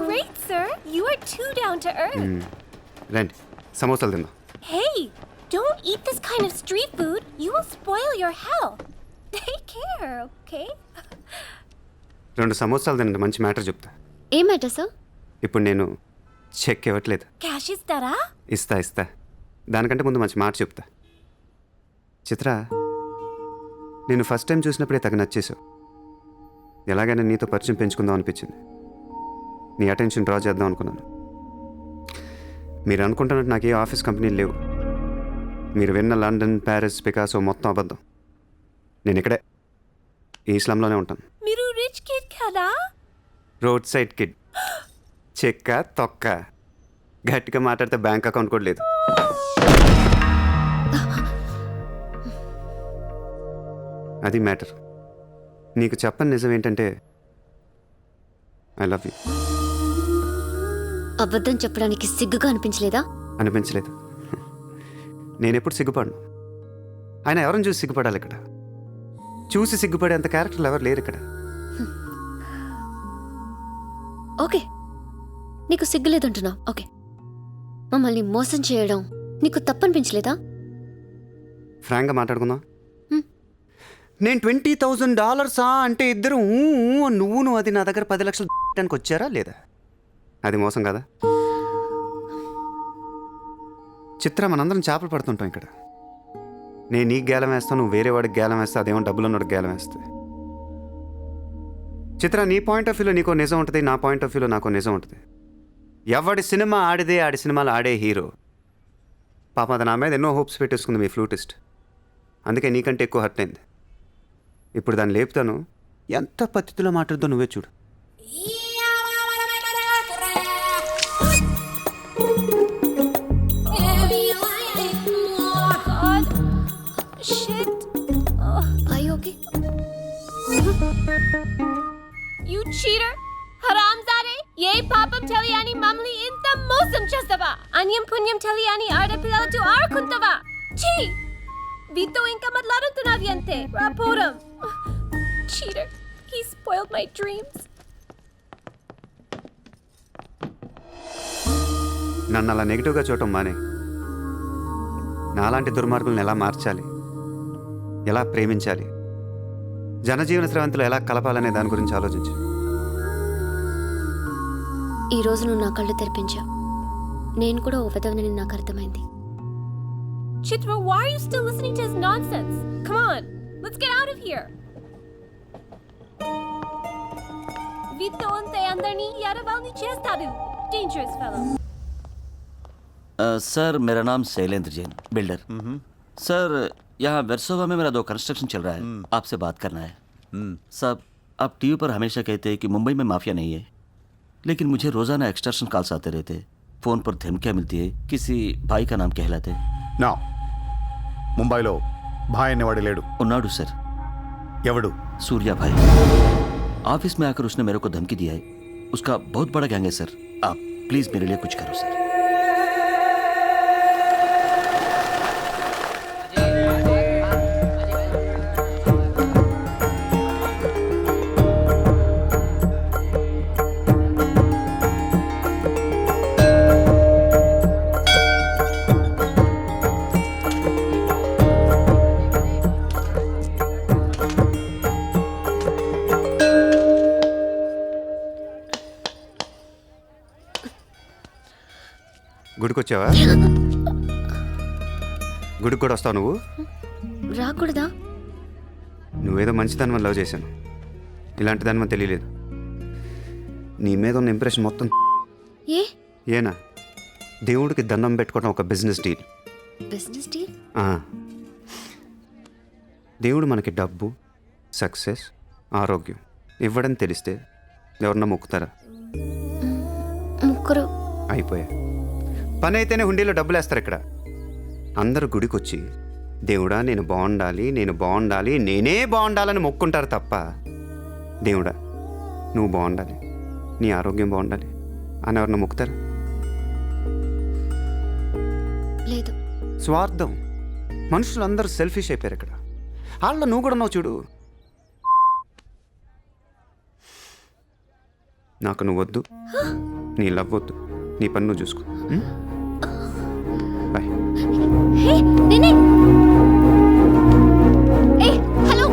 Great sir, you are too down to earth. రండి, సమోసాలు తిందాం. Hey, don't eat this kind of street food. You will spoil your health. Take care, okay? 2 సమోసాలు తినండి, మంచి మ్యాటర్ చెప్తా. ఏం మ్యాటర్ సార్? ఇప్పుడు నేను చెక్ ఇవ్వట్లేదు. Cash ఇస్తారా? ఇస్తా. దానికంటే ముందు మంచి మాట చెప్తా. చిత్ర, నేను ఫస్ట్ టైం చూసినప్పుడే తగ్గ నచ్చేసావు. ఎలాగైనా నీతో పరిచయం పెంచుకుందాం అనిపించింది. నీ అటెన్షన్ డ్రా చేద్దాం అనుకున్నాను. మీరు అనుకుంటున్నట్టు నాకు ఏ ఆఫీస్ కంపెనీలు లేవు. మీరు విన్న లండన్, ప్యారిస్, పికాసో మొత్తం అబద్ధం. నేను ఇక్కడే ఈ ఇస్లాంలోనే ఉంటాను. మీరు రిచ్ కిడ్ కదా? Road side kid. చెక్క తొక్క. గట్టిగా మాట్లాడితే బ్యాంక్ అకౌంట్ కూడా లేదు. అది మ్యాటర్. నీకు చెప్పని నిజం ఏంటంటే ఐ లవ్ యూ. అబద్ధం చెప్పడానికి సిగ్గుగా అనిపించలేదా? అనిపించలేదు. నేనెప్పుడు సిగ్గుపడను. ఆయన ఎవరిని చూసి సిగ్గుపడాలి? ఇక్కడ చూసి సిగ్గుపడేంత క్యారెక్టర్లు ఎవరు లేరు ఇక్కడ. ఓకే, నీకు సిగ్గులేదంటున్నావు. ఓకే, మమ్మల్ని మోసం చేయడం నీకు తప్పనిపించలేదా? ఫ్రాంక్గా మాట్లాడుకుందాం. నేను $20,000 అంటే ఇద్దరు నువ్వు అది నా దగ్గర 10 లక్షలు పెట్టడానికి వచ్చారా లేదా? అది మోసం కదా? చిత్ర, మనందరం చేపలు పడుతుంటాం ఇక్కడ. నేను నీకు గేలం వేస్తాను, నువ్వు వేరే వాడికి గేలం వేస్తా, అదేమో డబ్బులు ఉన్నవాడికి గేలం వేస్తుంది. చిత్ర, నీ పాయింట్ ఆఫ్ వ్యూలో నీకో నిజం ఉంటుంది, నా పాయింట్ ఆఫ్ వ్యూలో నాకో నిజం ఉంటుంది. ఎవడి సినిమా ఆడిదే, ఆడి సినిమాలు ఆడే హీరో. పాప అది నా మీద ఎన్నో హోప్స్ పెట్టేసుకుంది మీ ఫ్లూటిస్ట్. అందుకే నీకంటే ఎక్కువ హర్ట్ అయింది. ఇప్పుడు దాన్ని లేపుతాను. ఎంత పద్ధతిలో మాట్లాడుతో నువ్వే చూడు. ఓకే. You cheater! హరాంజాదే! ఏ పాపం తెలియని మమ్మల్ని ఇంత మోసం చేస్తావా? అన్యం పుణ్యం తెలియని ఆడపిల్లలతో ఆడుకుంటావా? ఛీ! వీతో ఇంకా మాట్లాడుతున్నది అంతే. రాపోరం. Cheater! He spoiled my dreams. నన్ను అలా నెగిటివ్గా చూడటం మానే. నాలాంటి దుర్మార్గులను ఎలా మార్చాలి, ఎలా ప్రేమించాలి, జనజీవన స్రవంతిలో ఎలా కలపాలనే దాని గురించి ఆలోచించు. ఈ రోజు నువ్వు నా కళ్ళు తెరిపించావు. నేను కూడా ఓ విధవనని నాకు అర్థమైంది. Chitra, why are you still listening to his nonsense? Come on, let's get out of here. Vito ante andarni yaravalni chestadu. Dangerous fellow. Sir, मेरा नाम शैलेंद्र जैन, बिल्डर. सर, यहाँ वर्सोवा में मेरा 2 कंस्ट्रक्शन चल रहा है. आपसे बात करना है. साहब, आप टीवी पर हमेशा कहते हैं कि मुंबई में माफिया नहीं है, लेकिन मुझे रोज़ाना एक्सटॉर्शन कॉल्स आते रहते हैं. फ़ोन पर धमकियाँ मिलती है. किसी भाई का नाम कहलाते. నా ముంబైలో భాయ్ అనేవాడు లేడు. उन्नाडु सर. ఎవడు? सूर्या भाई. ऑफिस में आकर उसने मेरे को धमकी दिया है. उसका बहुत बड़ा गैंग है सर. आप प्लीज़ मेरे लिए कुछ करो सर. గుడికి వచ్చావా? గుడికి కూడా వస్తావు నువ్వు? రాకూడదా? నువ్వేదో మంచిదాని లవ్ చేశాను, ఇలాంటి దాని తెలియలేదు. నీ మీద ఉన్న ఇంప్రెషన్ మొత్తం ఏనా? దేవుడికి దండం పెట్టుకోవడం ఒక బిజినెస్ డీల్. Business deal? దేవుడు మనకి డబ్బు, సక్సెస్, ఆరోగ్యం ఇవ్వడం తెలిస్తే ఎవరన్నా మొక్కుతారా? ముగ్గురు అయిపోయా. పని అయితేనే హుండీలో డబ్బులు వేస్తారు. ఇక్కడ అందరూ గుడికి వచ్చి దేవుడా నేను బాగుండాలి, నేను బాగుండాలి, నేనే బాగుండాలని మొక్కుంటారు తప్ప దేవుడా నువ్వు బాగుండాలి, నీ ఆరోగ్యం బాగుండాలి అని ఎవరన్నా మొక్కుతారు? లేదు. స్వార్థం. మనుషులు అందరూ సెల్ఫిష్ అయిపోయారు ఇక్కడ. వాళ్ళలో నువ్వు కూడా ఉన్నావు చూడు. నాకు నువ్వు వద్దు, నీ లవ్ వద్దు, నీ పని నువ్వు చూసుకో. బాయ్. హే నిన్నే, హలో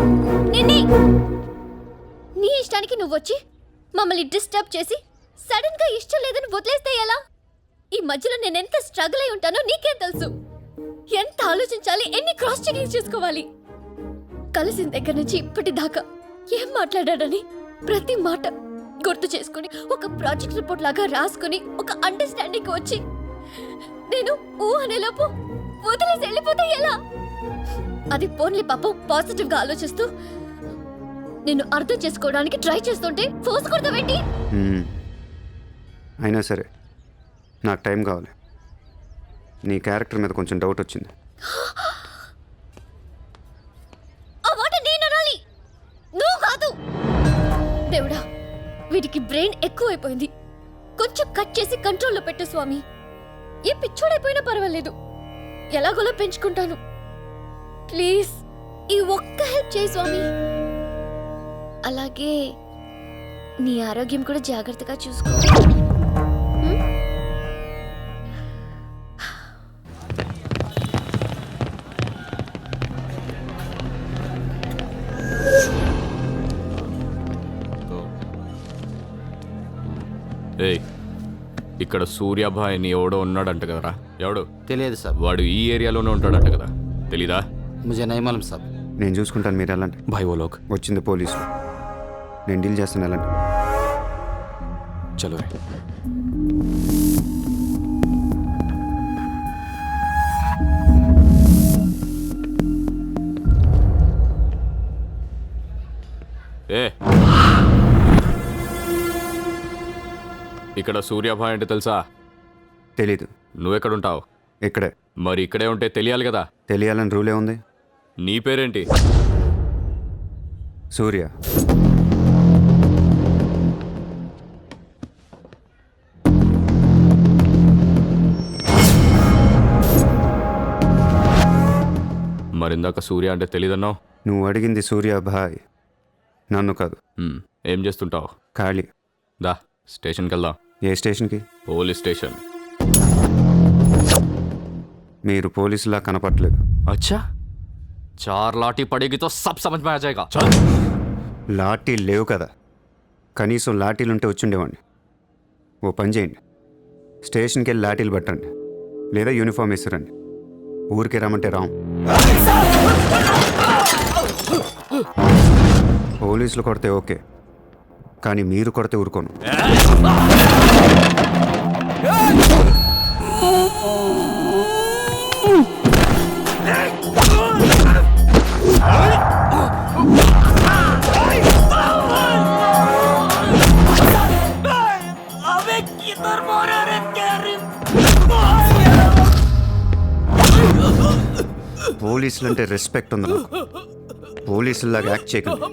నిన్నే, నీ ఇష్టానికి నువ్వు వచ్చి మమ్మల్ని డిస్టర్బ్ చేసి సడన్ గా ఇష్టం లేదని వదిలేస్తే ఎలా? ఈ మధ్యలో నేను ఎంత స్ట్రగుల్ అయి ఉంటానో నీకేం తెలుసు. ఎంత ఆలోచించాలి, ఎన్ని క్రాస్ చెకింగ్ చేసుకోవాలి. కలిసిన దగ్గర నుంచి ఇప్పటిదాకా ఏం మాట్లాడాడని ప్రతి మాట గుర్తు చేసుకుని ఒక ప్రాజెక్ట్ రిపోర్ట్ లాగా రాసుకుని ఒక అండర్స్టాండింగ్ వచ్చి నేను అనేలోపు వదిలేసి వెళ్ళిపోతే ఎలా? అది పోన్లీ పాపం పాజిటివ్ గా ఆలోచిస్తూ నేను అర్థం చేసుకోవడానికి ట్రై చేస్తుంటే ఫోర్స్ కొడతావేంటి? అయినా సరే నాకు టైం కావాలి. నీ క్యారెక్టర్ మీద కొంచెం డౌట్ వచ్చింది. ఆ మాట నేను అనాలి, నువ్వు కాదు. దేవుడా, వీటికి బ్రెయిన్ ఎక్కువైపోయింది. కొంచెం కట్ చేసి కంట్రోల్లో పెట్టు స్వామి. ఏ పిచ్చోడైపోయినా పర్వాలేదు, ఎలాగోలా పెంచుకుంటాను. ప్లీజ్ ఈ ఒక్క హెల్ప్ చేయి స్వామి. అలాగే నీ ఆరోగ్యం కూడా జాగ్రత్తగా చూసుకో. ఏయ్, ఇక్కడ సూర్యాభాయ్ అని ఎవడో ఉన్నాడంట కదరా? ఎవడు? తెలియదు సార్. వాడు ఈ ఏరియాలోనే ఉంటాడంట కదా, తెలీదా? ముజే నహీ మాలూమ్ సాబ్. నేను చూసుకుంటాను, మీరు వెళ్ళండి. భాయ్ ఓ లోగ్ వచ్చింది పోలీసులు, నేను డీల్ చేస్తాను, వెళ్ళండి. చలో రే. ఏ ఇక్కడ సూర్యాభాయ్ అంటే తెలుసా? తెలీదు. నువ్వెక్కడుంటావు? ఇక్కడే. మరి ఇక్కడే ఉంటే తెలియాలి కదా. తెలియాలని రూలే ఉంది. నీ పేరేంటి? సూర్య. మరిందాక సూర్య అంటే తెలీదన్నావు. నువ్వు అడిగింది సూర్యాభాయ్, నన్ను కాదు. ఏం చేస్తుంటావు? ఖాళీ. దా స్టేషన్కి వెళ్దాం. ఏ స్టేషన్కి? Police station. మీరు పోలీసులా కనపట్లేదు. అచ్చా, చార్ లాఠీ పడేగితో సబ్ సమజ్ మే ఆ జాయేగా. లాఠీ లేవు కదా, కనీసం లాఠీలుంటే వచ్చుండేవాడిని. ఓ పని చేయండి, స్టేషన్కి వెళ్ళి లాఠీలు పట్టండి, లేదా యూనిఫామ్ వేసిరండి. ఊరికి రమ్మంటే రాం. పోలీసులు కొడితే ఓకే, కానీ మీరు కొడితే ఊరుకోను. పోలీసులు అంటే రెస్పెక్ట్ ఉంది నాకు. పోలీసులాగా యాక్ట్ చేయకండి.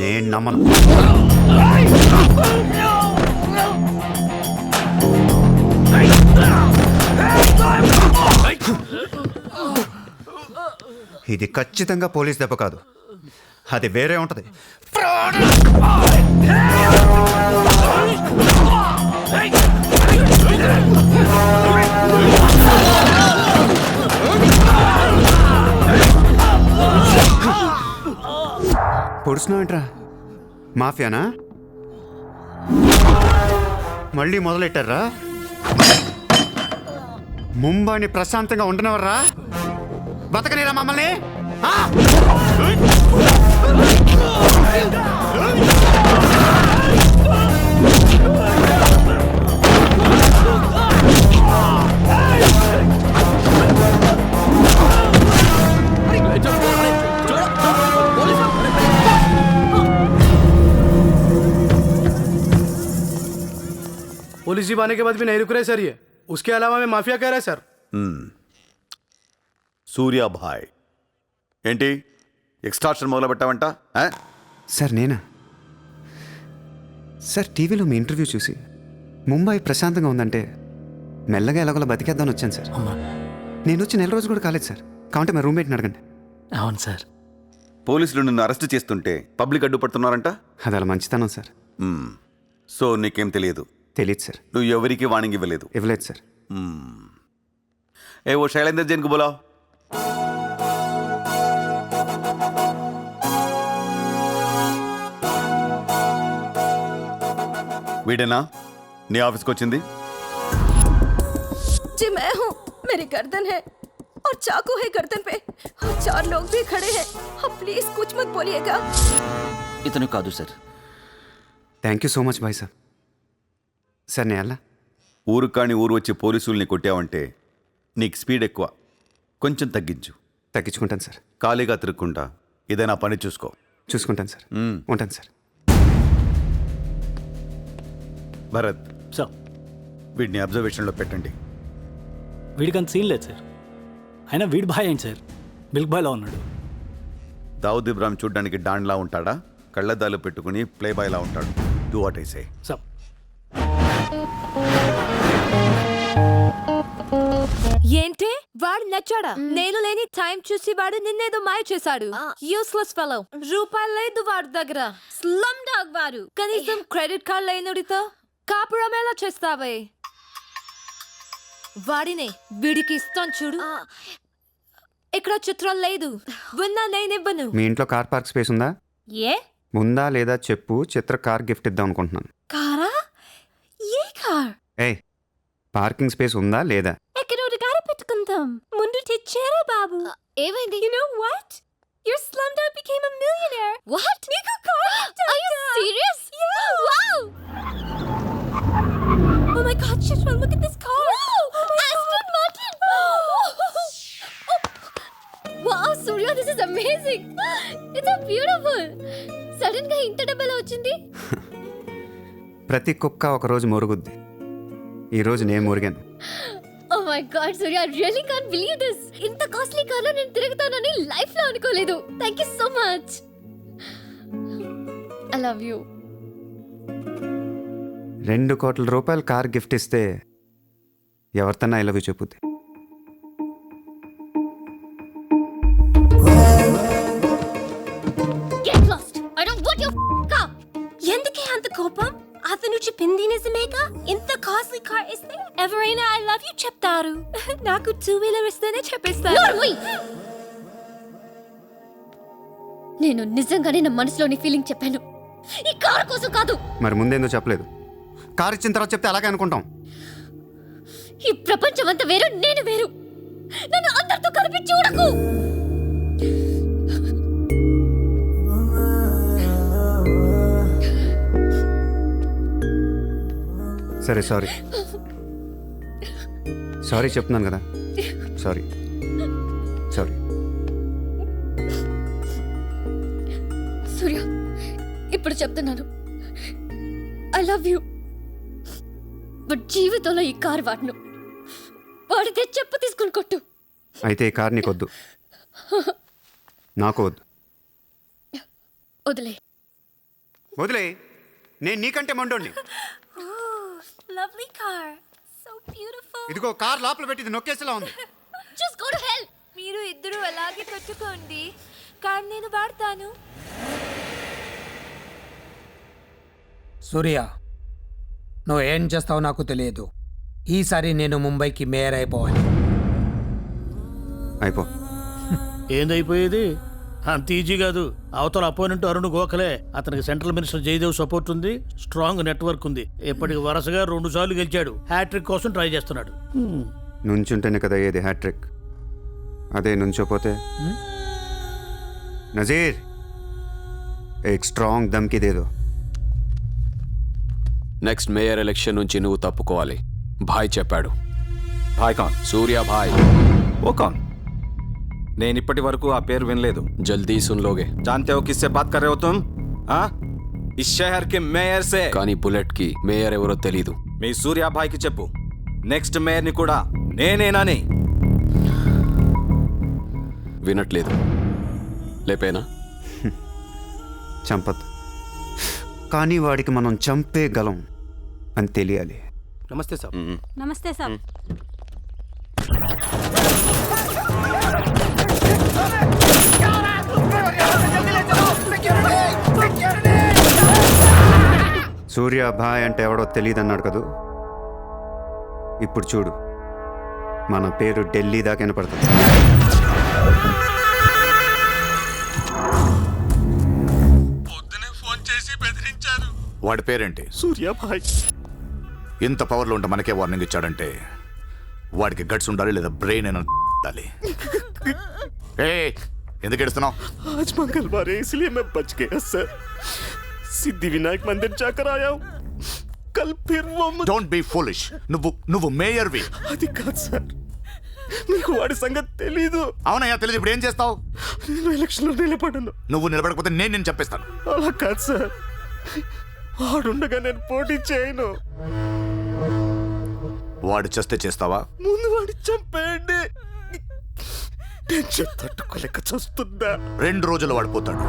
నేను నమ్మను. ఇది ఖచ్చితంగా పోలీస్ దెబ్బ కాదు, అది వేరే ఉంటది. పొడుస్తున్నావేంట్రా? మాఫియానా? మళ్ళీ మొదలెట్టారా? ముంబైని ప్రశాంతంగా ఉండనివర్రా? బతకనేరా మమ్మల్ని? ఆ? पुलिस जीप आने के बाद भी नहीं रुक रहे सर ये. उसके अलावा मैं माफिया कह रहा है सर. సూర్యాభాయ్ ఏంటి ఎక్స్ట్రాక్షన్ మొదలు పెట్టావంట? సార్ నేనా? సార్ టీవీలో మీ ఇంటర్వ్యూ చూసి ముంబై ప్రశాంతంగా ఉందంటే మెల్లగా ఎలాగోలా బతికేద్దామని వచ్చాను సార్. నేను వచ్చి 1 రోజు కూడా కాలేదు సార్. కావంటే మా రూమ్మేట్ని అడగండి. అవును సార్. పోలీసులు నిన్ను అరెస్ట్ చేస్తుంటే పబ్లిక్ అడ్డుపడుతున్నారంట. అది అలా మంచితనం సార్. సో నీకేం తెలియదు? తెలియదు సార్. నువ్వు ఎవరికి వార్నింగ్ ఇవ్వలేదు? ఇవ్వలేదు సార్. ఏ ఓ శైలేందర్ జైన్ కు బోలావ్. వీడేనా నీ ఆఫీస్కి వచ్చింది? जी मैं हूँ. मेरी गर्दन है और चाकू है गर्दन पे और 4 लोग भी खड़े हैं. अब प्लीज कुछ मत बोलिएगा. ఇతను కాదు sir. Thank you so much bye sir. Sir నేను ఎలా? ఊరు కాని ఊరు వచ్చి పోలీసుల్ని కొట్టావంటే నీకు స్పీడ్ ఎక్కువ. కొంచెం తగ్గించు. తగ్గించుకుంటాను సార్. ఖాళీగా తిరుక్కుంటా ఏదైనా పని చూసుకో. చూసుకుంటాను సార్. ఉంటాను సార్. భరత్ సార్ వీడిని అబ్జర్వేషన్లో పెట్టండి. వీడికి అంత సీన్ లేదు సార్. అయినా వీడి బాయ్ ఏంటి సార్? మిల్క్ బాయ్లా ఉన్నాడు. దావుద్ ఇబ్రాహిం చూడ్డానికి డాన్లా ఉంటాడా? కళ్ళద్దాలు పెట్టుకుని ప్లే బాయ్లా ఉంటాడు. Do what I say. Sir ఏంటి వాడు నచ్చాడా? నేను లేని టైం చూసి వాడు నిన్నేదో మాయ చేశాడు. Useless fellow. రూపాయలు లేదు వాడి దగ్గర. స్లమ్ డాగ్ వాడు. కనీసం క్రెడిట్ కార్డ్ లేనుడితో కాపురం ఎలా చేస్తావే? వాడినే వీడికి ఇస్తాను చూడు. ఇక్కడ చిత్రం లేదు. విన్నా నేనివ్వను. మీ ఇంట్లో కార్ పార్క్ స్పేస్ ఉందా? ఏ ఉందా లేదా చెప్పు. చిత్ర కార్ గిఫ్ట్ ఇద్దాం అనుకుంటున్నాను. కారా? ఏ కార్? ఏయ్, పార్కింగ్ స్పేస్ ఉందా లేదా? ఎక్కడోటి కారు పెట్టుకుందాం. ముందు తెచ్చారా బాబు? ఏమైంది? You know what? Your slumdog became a millionaire. What? నీకు car Are you serious? Yeah. Wow! Oh my God, Chitra, look at this car. Wow! Aston Martin! Wow, Surya, this is amazing. It's so beautiful. Sudden గా ఇంత డబ్బులు వచ్చింది. ప్రతి కుక్క ఒక రోజు మురుగుద్ది. ఈ రోజు నేను మురిగాను. Oh my God, Surya, I really can't believe this. ఇంత కాస్ట్లీ కార్లో నేను తిరుగుతానని లైఫ్ లో అనుకోలేదు. Thank you so much. I love you. 2 కోట్ల రూపాయలు కార్ గిఫ్ట్ ఇస్తే ఎవరితోనా ఐ లవ్ యూ చెప్పుద్ది. Get lost. I don't want your car. ఎందుకే అంత కోపం? అతను చెప్పింది నిజమేగా? ఇంత కాస్ట్లీ కార్ ఇస్తే ఎవరైనా ఐ లవ్ యూ చెప్తారు. నాకు 2-wheeler ఇస్తేనే చెప్పేస్తారు. Norway. నేను నిజంగానే నా మనసులోని ఫీలింగ్ చెప్పాను. ఈ కార్ కోసం కాదు. మరి ముందేందో చెప్పలేదు? కార్ ఇచ్చిన తర్వాత చెప్తే అలాగే అనుకుంటాం. ఈ ప్రపంచం అంతా వేరు, నేను వేరు. నన్ను అందరితో కలిపి చూడకు. సరే సారీ. సారీ చెప్తున్నాను కదా. సారీ. సారీ. సూర్య, ఇప్పుడు చెప్తున్నాను. I love you. బట్ జీవితంలో ఈ కార్ వాడను. వాడితే చెప్పు తీసుకుని కొట్టు. అయితే ఈ కార్ నీకొద్దు, నాకు వద్దు. వదిలే. వదిలే. నేను నీకంటే మండోండి. Lovely car. So beautiful. ఇదిగో కార్ లోపల పెట్టింది నొక్కేసేలా ఉంది. Just go to hell. మీరు ఇద్దరు అలాగే కొట్టుకోండి. కార్ నేను వాడతాను. సూర్య, నువ్వు ఏం చేస్తావో నాకు తెలియదు. ఈసారి నేను ముంబైకి మేయర్ అయిపోవాలి. అయిపో. ఏందైపోయేది? అంత ఈజీ కాదు. అవతల అపోనెంట్ అరుణ్ గోఖలే. అతనికి సెంట్రల్ మినిస్టర్ జయదేవ్ సపోర్ట్ ఉంది, స్ట్రాంగ్ నెట్వర్క్ ఉంది. ఇప్పటికి వరుసగా 2 సార్లు గెలిచాడు. హ్యాట్రిక్ కోసం ట్రై చేస్తున్నాడు. నుంచుంటేనే కదా ఏది హ్యాట్రిక్. అదే నుంచోపోతే నజీర్ एक स्ट्रांग धमकी दे दो. నెక్స్ట్ మేయర్ ఎలక్షన్ నుంచి నువ్వు తప్పుకోవాలి. భాయ్ చెప్పాడు. భాయ్ కాన్? సూర్య భాయ్. ఓ కాన్? నేను ఇప్పటి వరకు ఆ పేరు వినలేదు. జల్దీ సున్ లోగే. जानते हो किससे बात कर रहे हो तुम? हाँ, इस शहर के మేయర్ से. కానీ బుల్లెట్ కి మేయర్ ఎవరో తెలీదు. మీ సూర్య భాయ్కి చెప్పు, నెక్స్ట్ మేయర్ని కూడా నేనేనని. వినట్లేదు. లేపేనా? చంపద్దు, కానీ వాడికి మనం చంపేయగలం అని తెలియాలి. నమస్తే సార్. నమస్తే సార్. సూర్య భాయ్ అంటే ఎవడో తెలియదు అన్నాడు కదూ. ఇప్పుడు చూడు, మన పేరు ఢిల్లీ దాకా వినపడుతుంది. వాడి పేరేంటి? సూర్య భాయ్. ఇంత పవర్లో ఉంటే మనకే వార్నింగ్ ఇచ్చాడంటే వాడికి గట్స్ ఉండాలి, లేదా బ్రెయిన్ అయినా ఉండాలి. ఎందుకు ఏడుస్తున్నావు? आज मंगलवार है इसलिए मैं बच गया सर. सिद्धिविनायक मंदिर जाकर आया हूँ. कल फिर वो డోంట్ బీ ఫూలిష్. నువ్వు మేయర్వి. అది కాదు సార్, మీకు వాడి సంగతి తెలీదు. అవునయ్యా తెలీదు. ఇప్పుడు ఏం చేస్తావు? నేను ఎలక్షన్లో నిలబడను. నువ్వు నిలబడకపోతే నేను చెప్పేస్తాను. అలా కాదు సార్, వాడుండగా నేను పోటీ చేయను. వాడు చేస్తే చేస్తావా? ముందు వాడి చంపేయండి. టెన్షన్ తట్టుకోలేక చూస్తుందా. 2 రోజులు వాడు పోతాడు.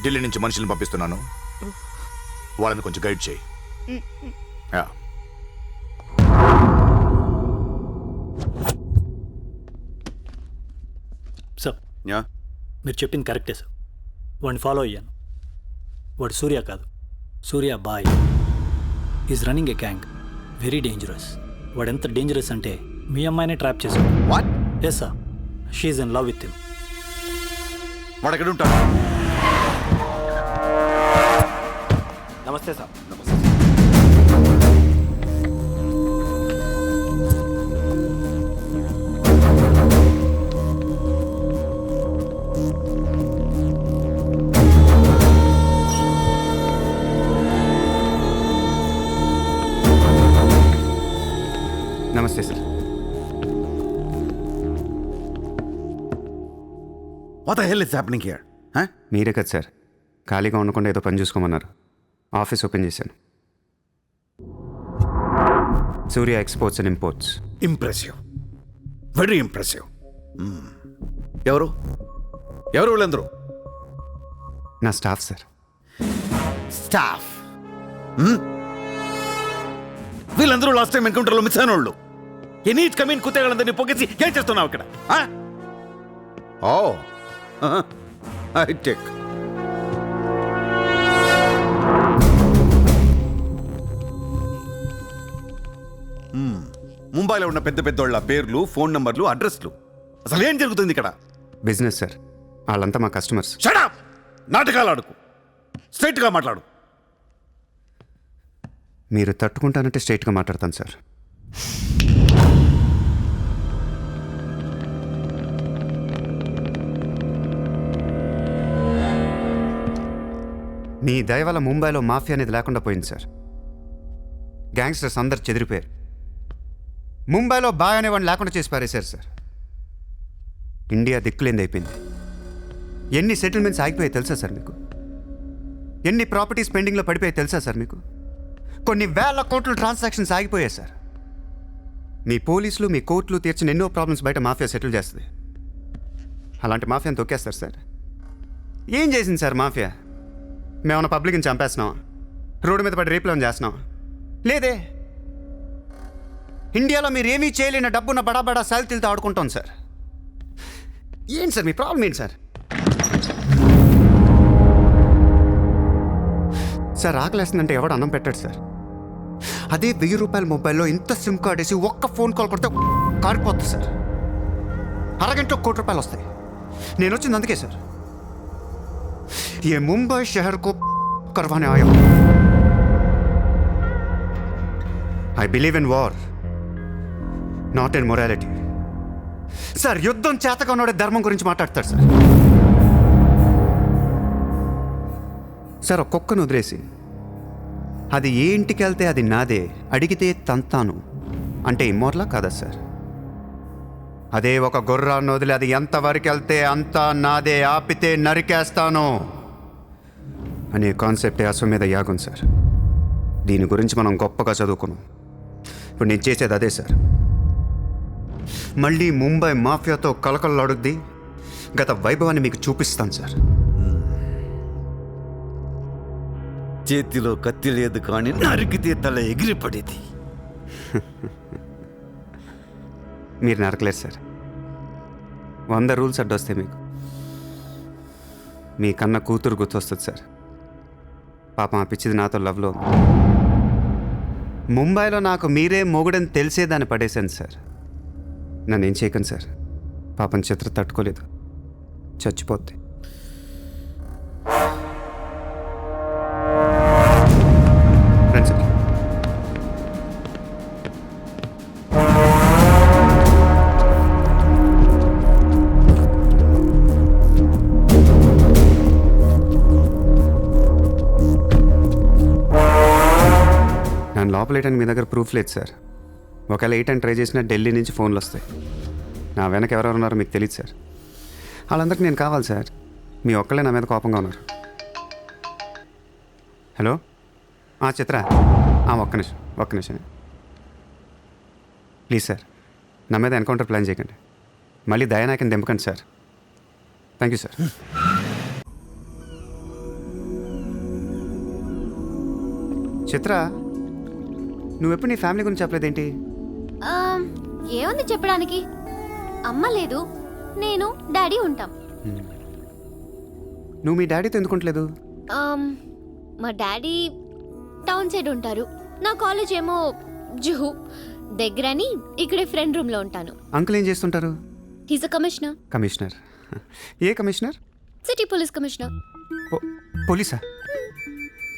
ఢిల్లీ నుంచి మనుషులను పంపిస్తున్నాను, వాళ్ళని కొంచెం గైడ్ చేయి. సార్, మీరు చెప్పింది కరెక్టే సార్. వాడిని ఫాలో అయ్యాను. వాడు సూర్య కాదు, Surya bhai. Is running a gang. Very dangerous. వాడు ఎంత డేంజరస్ అంటే మీ అమ్మాయినే ట్రాప్ చేశాడు. What? Yes sir, she in love with him. వాడు ఎక్కడ ఉంటాడు? నమస్తే సార్. నమస్తే sir. What the hell is happening here? మీరే కదా సార్ ఖాళీగా ఉండకుండా ఏదో పని చూసుకోమన్నారు. ఆఫీస్ ఓపెన్ చేశాను. Surya exports and imports. Impressive, very impressive. ఎవరు వీళ్ళందరూ? నా స్టాఫ్ సార్. స్టాఫ్? వీళ్ళందరూ లాస్ట్ టైం ఎన్కౌంటర్లో మిస్ అయిన వాళ్ళు. ఎనీ కమీన్ కుత్తేగాళ్ళందరినీ పొగేసి ఏం చేస్తున్నావు ఇక్కడ? Oh hi tech. ముంబైలో ఉన్న పెద్ద పెద్దోళ్ళ పేర్లు, ఫోన్ నంబర్లు, అడ్రస్లు. అసలు ఏం జరుగుతుంది ఇక్కడ? Business sir. వాళ్ళంతా మా కస్టమర్స్. Shut up! నాటకాలు ఆడుకు, స్ట్రైట్గా మాట్లాడు. మీరు తట్టుకుంటానంటే స్ట్రైట్గా మాట్లాడతాను సార్. మీ దయ వల్ల ముంబైలో మాఫియా అనేది లేకుండా పోయింది సార్. గ్యాంగ్స్టర్స్ అందరు చెదిరిపోయారు. ముంబైలో బాయ్ అనేవాడిని లేకుండా చేసి పారేశారు సార్. ఇండియా దిక్కులేంది అయిపోయింది. ఎన్ని సెటిల్మెంట్స్ ఆగిపోయాయి తెలుసా సార్ మీకు? ఎన్ని ప్రాపర్టీస్ పెండింగ్లో పడిపోయాయి తెలుసా సార్ మీకు? కొన్ని వేల కోట్ల ట్రాన్సాక్షన్స్ ఆగిపోయాయి సార్. మీ పోలీసులు, మీ కోర్టులు తీర్చిన ఎన్నో ప్రాబ్లమ్స్ బయట మాఫియా సెటిల్ చేస్తుంది. అలాంటి మాఫియాని తొక్కేస్తారు సార్. ఏం చేసింది సార్ మాఫియా? మేమన్నా పబ్లిక్ని చంపేస్తున్నాం, రోడ్డు మీద పడి రేపులను చేస్తున్నాం? లేదే. ఇండియాలో మీరు ఏమీ చేయలేని డబ్బున్న బడా సాల్తీలతో ఆడుకుంటాం సార్. ఏంటి సార్ మీ ప్రాబ్లం ఏంటి సార్? సార్ ఆకలేస్తుందంటే ఎవడు అన్నం పెట్టాడు సార్. అదే 1000 రూపాయల మొబైల్లో ఇంత సిమ్ కార్డ్ వేసి ఒక్క ఫోన్ కాల్ కొడితే కారిపోతుంది సార్. అరగంటలో ₹1 కోటి వస్తాయి. నేను వచ్చింది అందుకే సార్. ये मुंबई शहर को करवाने आया हूं. I believe in war, not in morality. Sir యుద్ధం చేతగా ఉన్నోడే ధర్మం గురించి మాట్లాడతారు సార్. సార్ ఒక కుక్కను వదిలేసి అది ఏ ఇంటికి వెళ్తే అది నాదే, అడిగితే తంతాను అంటే ఇమ్మోర్లా కాదా సార్? అదే ఒక గుర్రాన్ని వదిలి అది ఎంతవరకు వెళ్తే అంతా నాదే, ఆపితే నరికేస్తాను అనే కాన్సెప్టే అశ్వమేధ యాగం సార్. దీని గురించి మనం గొప్పగా చదువుకున్నాం. ఇప్పుడు నేను చేసేది అదే సార్. మళ్ళీ ముంబై మాఫియాతో కలకలలాడుద్ది గత వైభవాన్ని మీకు చూపిస్తాను సార్. చేతిలో కత్తి లేదు కానీ నరికితే తల ఎగిరిపడేది. మీరు నరకలేదు సార్. 100 రూల్స్ అడ్డొస్తాయి మీకు. మీ కన్న కూతురు గుర్తొస్తుంది సార్. పాపం ఆ పిచ్చిది నాతో లవ్లో. ముంబైలో నాకు మీరే మొగుడని తెలిసేదాన్ని పడేశాను సార్. నన్ను ఏం చేయకండి సార్. పాపం చిత్ర తట్టుకోలేదు, చచ్చిపోద్ది. రండి సార్. నన్ను లోపలేయడానికి మీ దగ్గర ప్రూఫ్ లేదు సార్. ఒకవేళ 8 అని ట్రై చేసినా ఢిల్లీ నుంచి ఫోన్లు వస్తాయి. నా వెనక ఎవరెవరు ఉన్నారో మీకు తెలియదు సార్. వాళ్ళందరికీ నేను కావాలి సార్. మీ ఒక్కళ్ళే నా మీద కోపంగా ఉన్నారు. హలో చిత్ర, ఒక్క నిమిషం ప్లీజ్ సార్. నా మీద ఎన్కౌంటర్ ప్లాన్ చేయకండి. మళ్ళీ దయానాయకని దింపకండి sir. Thank you sir. Chitra, నువ్వెప్పుడు నీ ఫ్యామిలీ గురించి చెప్పలేదేంటి? ఏముంది చెప్పడానికి? అమ్మ లేదు, నేను డాడీ ఉంటాం. నువ్వు మీ డాడీతో ఎందుకుంటలేదు? మా డాడీ టౌన్ సైడ్ ఉంటారు. నా కాలేజ్ ఏమో జుహు దగ్గరని ఇక్కడే ఫ్రెండ్ రూమ్లో ఉంటాను. అంకుల్ ఏం చేస్తుంటారు? He's a commissioner. కమిషనర్? ఏ కమిషనర్? City police commissioner. పోలీసా?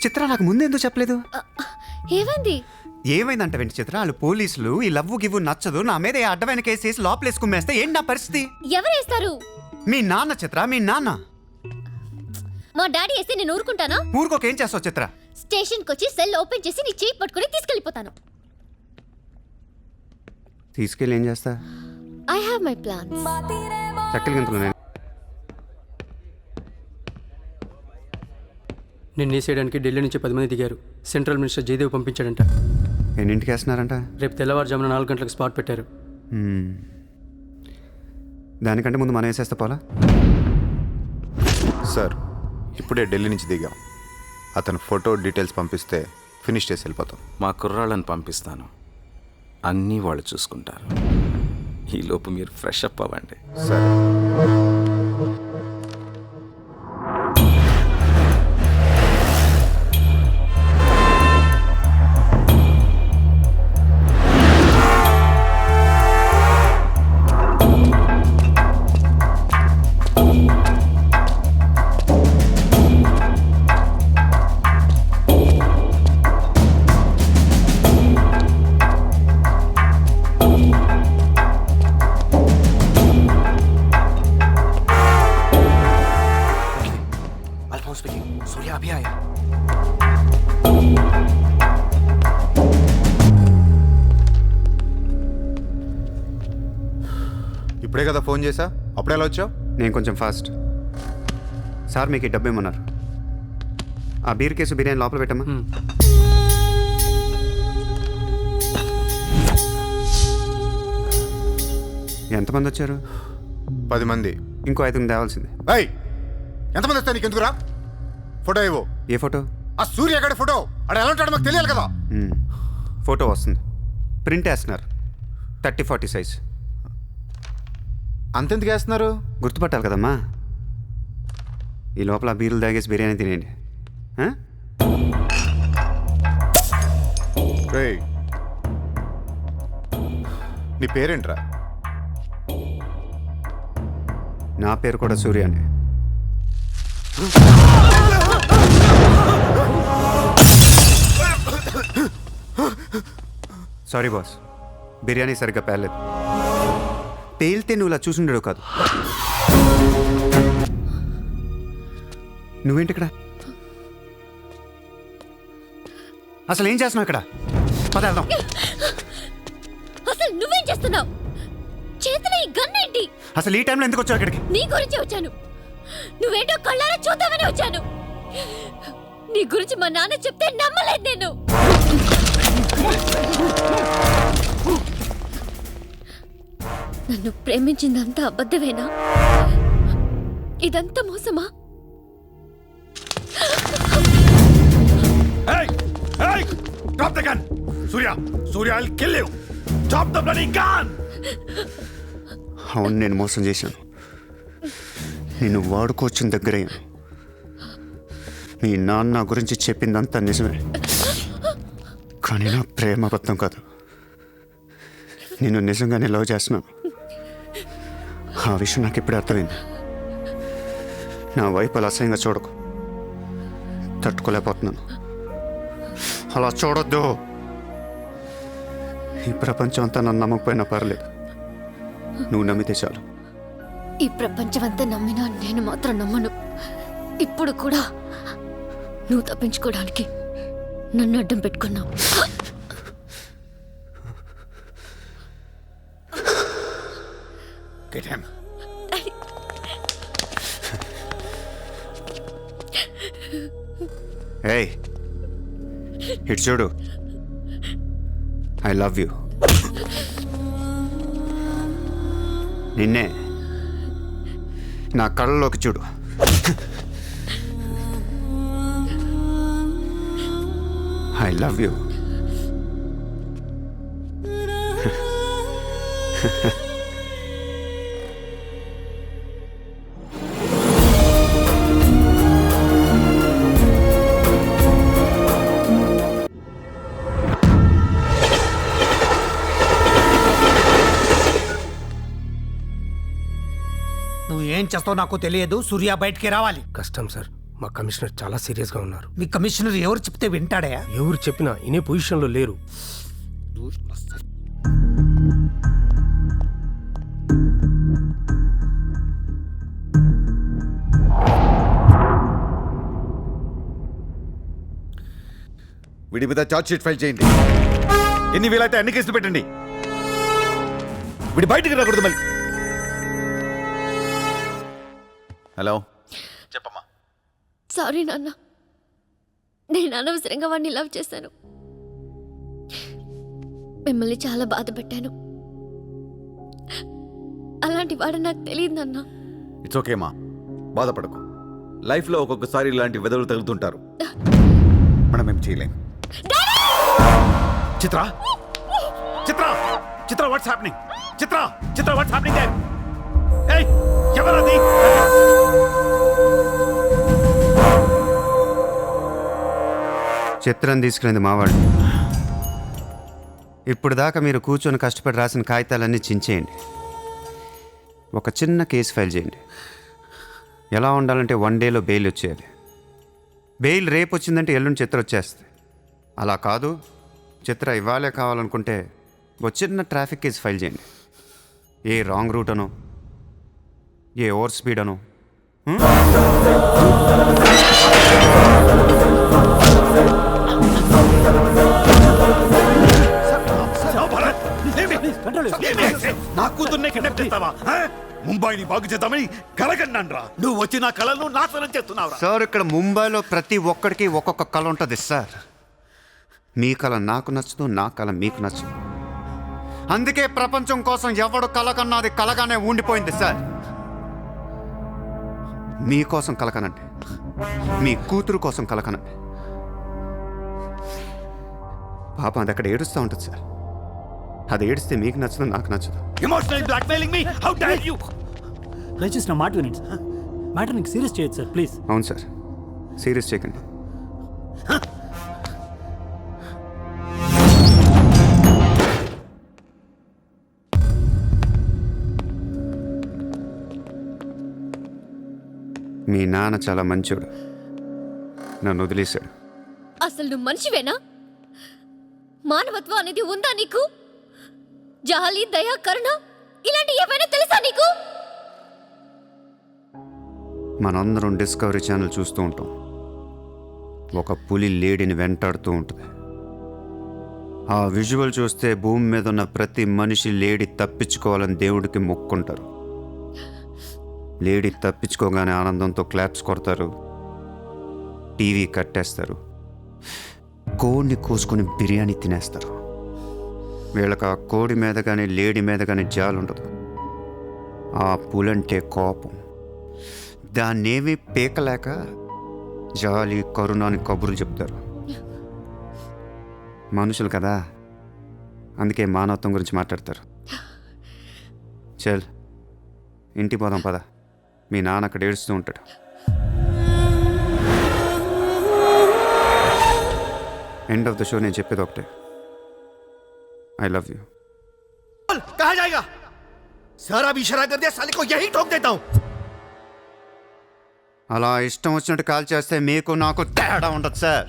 చిత్ర, నాకు ముందు ఎందుకు చెప్పలేదు? ఏమైంది? ఏమైందంట వెంటి చిత్ర? వాళ్ళు పోలీసులు ఈ లవ్వు గివ్వు నచ్చదు, నా మీద ఏ అడ్డమైన కేసు వేసి లోపలేసి కుమ్మేస్తే ఏంటి నా పరిస్థితి? ఎవరు వేస్తారు? మీ నాన్న చిత్ర, మీ నాన్న. మా డాడీ వేస్తే నేను ఊరుకుంటానా? ఊరుకోక ఏం చేస్తావు చిత్ర? స్టేషన్కి వచ్చి సెల్ ఓపెన్ చేసి నీ చేయి పట్టుకుని తీసుకెళ్ళిపోతాను. తీసుకెళ్ళి ఏం చేస్తా? I have my plans. చక్కలి గంతులు నేను నిన్ను వేసేయడానికి ఢిల్లీ నుంచి 10 మంది దిగారు. సెంట్రల్ మినిస్టర్ జయదేవ్ పంపించాడంట. ఎన్నింటికి వేస్తున్నారంట? రేపు తెల్లవారుజామున 4 గంటలకు స్పాట్ పెట్టారు. దానికంటే ముందు మనం వేసేస్తే పోలా? సార్, ఇప్పుడే ఢిల్లీ నుంచి దిగాం. అతను ఫోటో డీటెయిల్స్ పంపిస్తే ఫినిష్ చేసి వెళ్ళిపోతాం. మా కుర్రాళ్ళని పంపిస్తాను, అన్నీ వాళ్ళు చూసుకుంటారు. ఈలోపు మీరు ఫ్రెష్ అప్ అవ్వండి. సరే. ఇప్పుడే కదా ఫోన్ చేసా, అప్పుడే ఎలా వచ్చావు? నేను కొంచెం ఫాస్ట్. సార్ మీకు ఈ డబ్బు ఏమన్నారు? ఆ బీర్ కేసు బిర్యానీ లోపల పెట్టమ్మా. ఎంతమంది వచ్చారు? 10 మంది. ఇంకో 5 తేవాల్సింది. ఎంతమంది వస్తా నీకు ఎందుకురా? ఫోటో ఇవ్వు. ఏ ఫోటో? ఆ సూర్యగాడి ఫోటో. అక్కడ ఎలా ఉంటాడో మాకు తెలియాలి కదా. ఫోటో వస్తుంది, ప్రింట్ వేస్తున్నారు. 30-40 సైజ్. అంతెందుకు వేస్తున్నారు? గుర్తుపట్టాలి కదమ్మా. ఈ లోపల బీర్లు తాగేసి బిర్యానీ తినేయండి. నీ పేరేంట్రా? నా పేరు కూడా సూర్యానే. సారీ బాస్, బిర్యానీ సరిగ్గా పేర్లేదు. పేలితే నువ్వు ఇలా చూసుండడు కాదు. నువ్వేంటి ఇక్కడ? అసలు ఏం చేస్తున్నావు ఇక్కడ? పద వెళ్దాం. అసలు నువ్వేం చేస్తున్నావు? చేతిలో ఈ గన్ ఏంటి? అసలు ఈ టైంలో ఎందుకు వచ్చావు ఇక్కడికి? నీ గురించి వచ్చాను. నువ్వేంటో కళ్ళారా చూద్దామని వచ్చాను. నీ గురించి మా నాన్న చెప్తే నమ్మలేదు నేను. నన్ను ప్రేమించిందంతా అబద్ధమేనా? ఇదంతా మోసమా? Drop the gun! Surya! Surya, I'll kill you! Drop the bloody gun! అవును, నేను మోసం చేశాను. నిన్ను వాడుకోవచ్చిన దగ్గరయ్యాను. మీ నాన్న గురించి చెప్పిందంతా నిజమే, కానీ నా ప్రేమ అబద్ధం కాదు. నిన్ను నిజంగానే లవ్ చేస్తున్నాను. ఆ విషయం నాకు ఇప్పుడే అర్థమైంది. నా వైపు అలా అసహ్యంగా చూడకు. తట్టుకోలేకపోతున్నాను. అలా చూడొద్దు. ఈ ప్రపంచం అంతా నన్ను నమ్మకపోయినా పర్లేదు, నువ్వు నమ్మితే చాలు. ఈ ప్రపంచం అంతా నమ్మినా నేను మాత్రం నమ్మను. ఇప్పుడు కూడా నువ్వు తప్పించుకోవడానికి నన్ను అడ్డం పెట్టుకున్నావు. Get him. Hey, ఇటు చూడు. I love you. నిన్నే నా కళ్ళలోకి చూడు. I love you. నువ్వు ఏం చేస్తావు నాకు తెలియదు. సూర్య బయటికి రావాలి. కష్టం సార్, మా కమిషనర్ చాలా సీరియస్గా ఉన్నారు. మీ కమిషనర్ ఎవరు చెప్తే వింటాడా? ఎవరు చెప్పినా ఇనే పొజిషన్లో లేరు. వీడి మీద ఛార్జ్ షీట్ ఫైల్ చేయండి. ఎన్ని వీలైతే అన్ని కేసులు పెట్టండి. వీడి బయటికి రాకూడదు మళ్ళీ. హలో, చెప్పమ్మా. సారీ నాన్న, నేను అనవసరంగా వాడిని లవ్ చేశాను. మిమ్మల్ని చాలా బాధ పెట్టాను. అలాంటి వాడు నాకు తెలియదు నాన్న. ఇట్స్ ఓకే మా, బాధపడకు. లైఫ్లో ఒక్కొక్కసారి ఇలాంటి వెదవులు తగులుతుంటారు, మనం ఏం చేయలేం. Chitra Chitra Chitra what's happening? Chitra Chitra what's happening there? ఏయ్, ఎవరది? చిత్రం తీసుకునేది మావాడు. ఇప్పుడు దాకా మీరు కూర్చొని కష్టపడి రాసిన కాగితాలన్నీ చించేయండి. ఒక చిన్న కేసు ఫైల్ చేయండి. ఎలా ఉండాలంటే 1 డేలో బెయిల్ వచ్చేయాలి. బెయిల్ రేపు వచ్చిందంటే ఎల్లుండి చిత్ర వచ్చేస్తుంది. అలా కాదు, చిత్ర ఇవ్వాలే కావాలనుకుంటే ఒక చిన్న ట్రాఫిక్ కేసు ఫైల్ చేయండి. ఏ రాంగ్ రూట్ అనో, ఏ ఓవర్ స్పీడ్ అనో. నా కూతుర్నే కిడ్నాప్ చేస్తావా? ముంబైని బాగు చేద్దామని కలగన్నాన్రా. నువ్వు వచ్చి నా కళను నాశనం చేస్తున్నావురా. సార్, ఇక్కడ ముంబైలో ప్రతి ఒక్కడికి ఒక్కొక్క కళ ఉంటుంది సార్. మీ కళ నాకు నచ్చదు, నా కళ మీకు నచ్చదు. అందుకే ప్రపంచం కోసం ఎవడు కళ కన్నా అది కలగానే ఉండిపోయింది సార్. మీకోసం కలకనండి, మీ కూతురు కోసం కలకనండి. పాప అది అక్కడ ఏడుస్తూ ఉంటుంది సార్. అది ఏడిస్తే మీకు నచ్చదు, నాకు నచ్చదు. Emotional blackmailing me, how dare you! దయచేసి నా మాట వినండి సార్. మ్యాటర్ నీకు సీరియస్ చేయొచ్చు సార్, ప్లీజ్. అవును సార్, సీరియస్ చేయకండి. మీ నాన్న చాలా మంచోడు, నన్ను వదిలేశాడు. అసలు నువ్వు మనిషివేనా? మానవత్వం అనేది ఉందా నీకు? జాలి, దయ, కరుణ ఇలాంటి ఏమైనా తెలుసా నీకు? మనందరం డిస్కవరీ ఛానల్ చూస్తూ ఉంటాం. ఒక పులి లేడీని వెంటాడుతూ ఉంటుంది. ఆ విజువల్ చూస్తే భూమి మీద ఉన్న ప్రతి మనిషి లేడీ తప్పించుకోవాలని దేవుడికి మొక్కుంటారు. లేడీ తప్పించుకోగానే ఆనందంతో క్లాప్స్ కొడతారు, టీవీ కట్టేస్తారు, కోడిని కోసుకొని బిర్యానీ తినేస్తారు. వీళ్ళకి ఆ కోడి మీద కానీ లేడీ మీద కానీ జాలి ఉండదు. ఆ పులంటే కోపం. దాన్నేమీ పీకలేక జాలి, కరుణ అని కబుర్లు చెప్తారు. మనుషులు కదా, అందుకే మానవత్వం గురించి మాట్లాడతారు. చల్ ఇంటికి పోదాం పద, మీ నాన్న అక్కడ ఏడుస్తూ ఉంటాడు. ఎండ్ ఆఫ్ ద షో నేను చెప్పేది ఒకటే, ఐ లవ్ యూ. कहाँ जाएगा? सारा भी इशारा कर दिया, साले को यही ठोक देता हूँ. అలా ఇష్టం వచ్చినట్టు కాల్ చేస్తే మీకు నాకు తేడా ఉండదు సార్.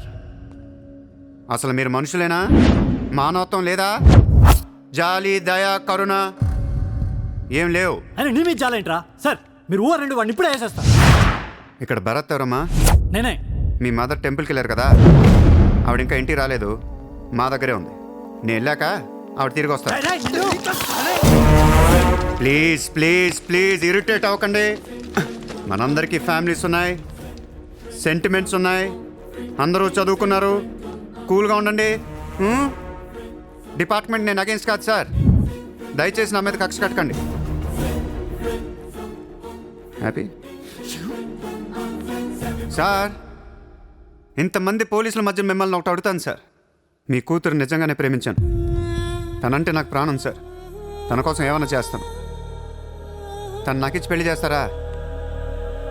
అసలు మీరు మనుషులేనా? మానవత్వం లేదా? జాలి, దయ, కరుణ ఏం లేవు. అని నీ మీద జాలేంట్రా సార్? మీరు ఊరు రెండు వాడిని ఇప్పుడే వేసేస్తా. ఇక్కడ భరత్ ఎవరమ్మా? నేనే. మీ మదర్ టెంపుల్కి వెళ్ళారు కదా, ఆవిడ ఇంకా ఇంటికి రాలేదు, మా దగ్గరే ఉంది. నేను వెళ్ళాక ఆవిడ తిరిగి వస్తా. ప్లీజ్ ప్లీజ్ ప్లీజ్ ఇరిటేట్ అవ్వకండి. మనందరికీ ఫ్యామిలీస్ ఉన్నాయి, సెంటిమెంట్స్ ఉన్నాయి, అందరూ చదువుకున్నారు. కూల్గా ఉండండి. డిపార్ట్మెంట్ నేను అగేన్స్ట్ కాదు సార్, దయచేసి నా మీద కక్ష కట్టకండి. Happy sir? ఇంతమంది పోలీసుల మధ్య మిమ్మల్ని ఒకటి అడుగుతాను సార్. మీ కూతురు నిజంగానే ప్రేమించాను, తనంటే నాకు ప్రాణం సార్. తన కోసం ఏమైనా చేస్తాను. తను నాకిచ్చి పెళ్లి చేస్తారా?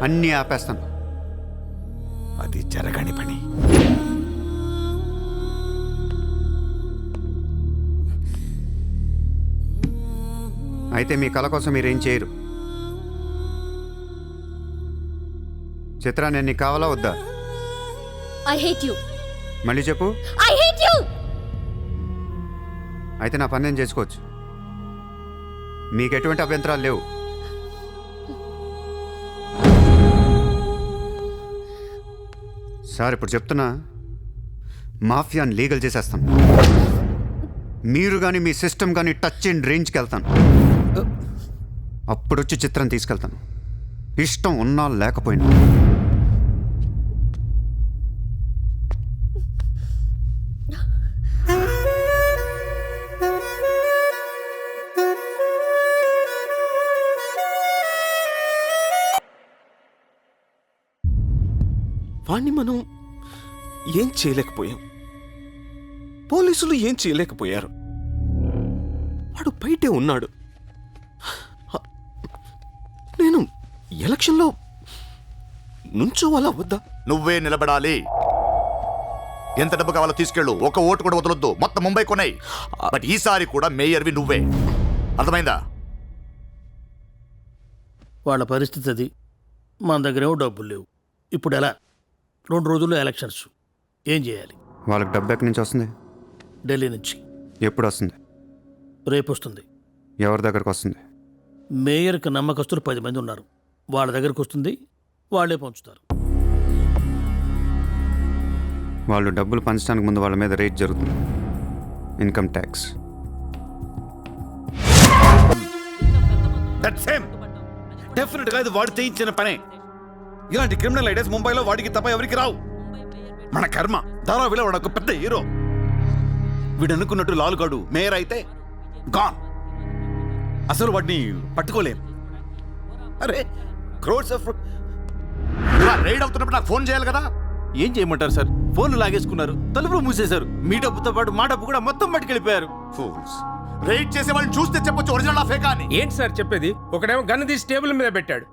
అన్నీ ఆపేస్తాను. అది జరగని పని. అయితే మీ కళ కోసం మీరేం చేయరు. చిత్ర, నేను నీకు కావాలా వద్దా? I hate you. మళ్ళీ చెప్పు. I hate you. అయితే నా పని నేను చేసుకోవచ్చు, మీకు ఎటువంటి అభ్యంతరాలు లేవు. సార్ ఇప్పుడు చెప్తున్నా, మాఫియాని లీగల్ చేసేస్తాను. మీరు కానీ మీ సిస్టమ్ కానీ టచ్ అండ్ రేంజ్కి వెళ్తాను. అప్పుడు వచ్చి చిత్రం తీసుకెళ్తాను, ఇష్టం ఉన్నా లేకపోయినా. వాణ్ణి మనం ఏం చేయలేకపోయాం, పోలీసులు ఏం చేయలేకపోయారు. వాడు బయటే ఉన్నాడు. నేను ఎలక్షన్లో నుంచోవాలా వద్దా? నువ్వే నిలబడాలి. ఎంత డబ్బు కావాలో తీసుకెళ్ళు, ఒక ఓటు కూడా వదలొద్దు. మొత్తం ముంబై కొన్నాయి, బట్ ఈసారి కూడా మేయర్వి నువ్వే. అర్థమైందా? వాళ్ళ పరిస్థితి అది. మన దగ్గరేమో డబ్బులు లేవు. ఇప్పుడు ఎలా? 2 రోజుల్లో ఎలక్షన్స్. ఏం చేయాలి? వాళ్ళకి డబ్బు ఎక్కడి నుంచి వస్తుంది? ఢిల్లీ నుంచి. ఎప్పుడు వస్తుంది? రేపు వస్తుంది. ఎవరి దగ్గరకు వస్తుంది? మేయర్కి నమ్మకస్తులు 10 మంది ఉన్నారు. వాళ్ళ దగ్గరకు వస్తుంది, వాళ్ళే పంచుతారు. వాళ్ళు డబ్బులు పంచడానికి ముందు వాళ్ళ మీద రేట్ జరుగుతుంది, income tax. That same definite గా ఇది వాడు చేయించిన పనే. ఇలాంటి క్రిమినల్ ఐడియాస్ ముంబైలో వాడికి తప్ప ఎవరికి రావు. మన కర్మ. ధారావిలో వాడు ఒక పెద్ద హీరో. వీడు అనుకున్నట్టు లాలుగాడు మేయర్ అయితే గాన్. అసలు వాడిని పట్టుకోలేం. అరే క్రోర్స్ ఆఫ్ రైడ్ అవుతున్నప్పుడు నాకు ఫోన్ చేయాలి కదా. ఏం చేయమంటారు సార్? ఫోన్లు లాగేసుకున్నారు, తలుపులు మూసేశారు. మీ డబ్బుతో పాటు మా డబ్బు కూడా మొత్తం పట్టుకెళ్ళిపోయారు. ఫూల్స్. రైడ్ చేసే వాళ్ళని చూస్తే చెప్పొచ్చు ఒరిజినల్ ఫేకా అని. ఏంటి సార్ చెప్పేది? ఒకడేమో గన్ను తీసి టేబుల్ మీద పెట్టాడు.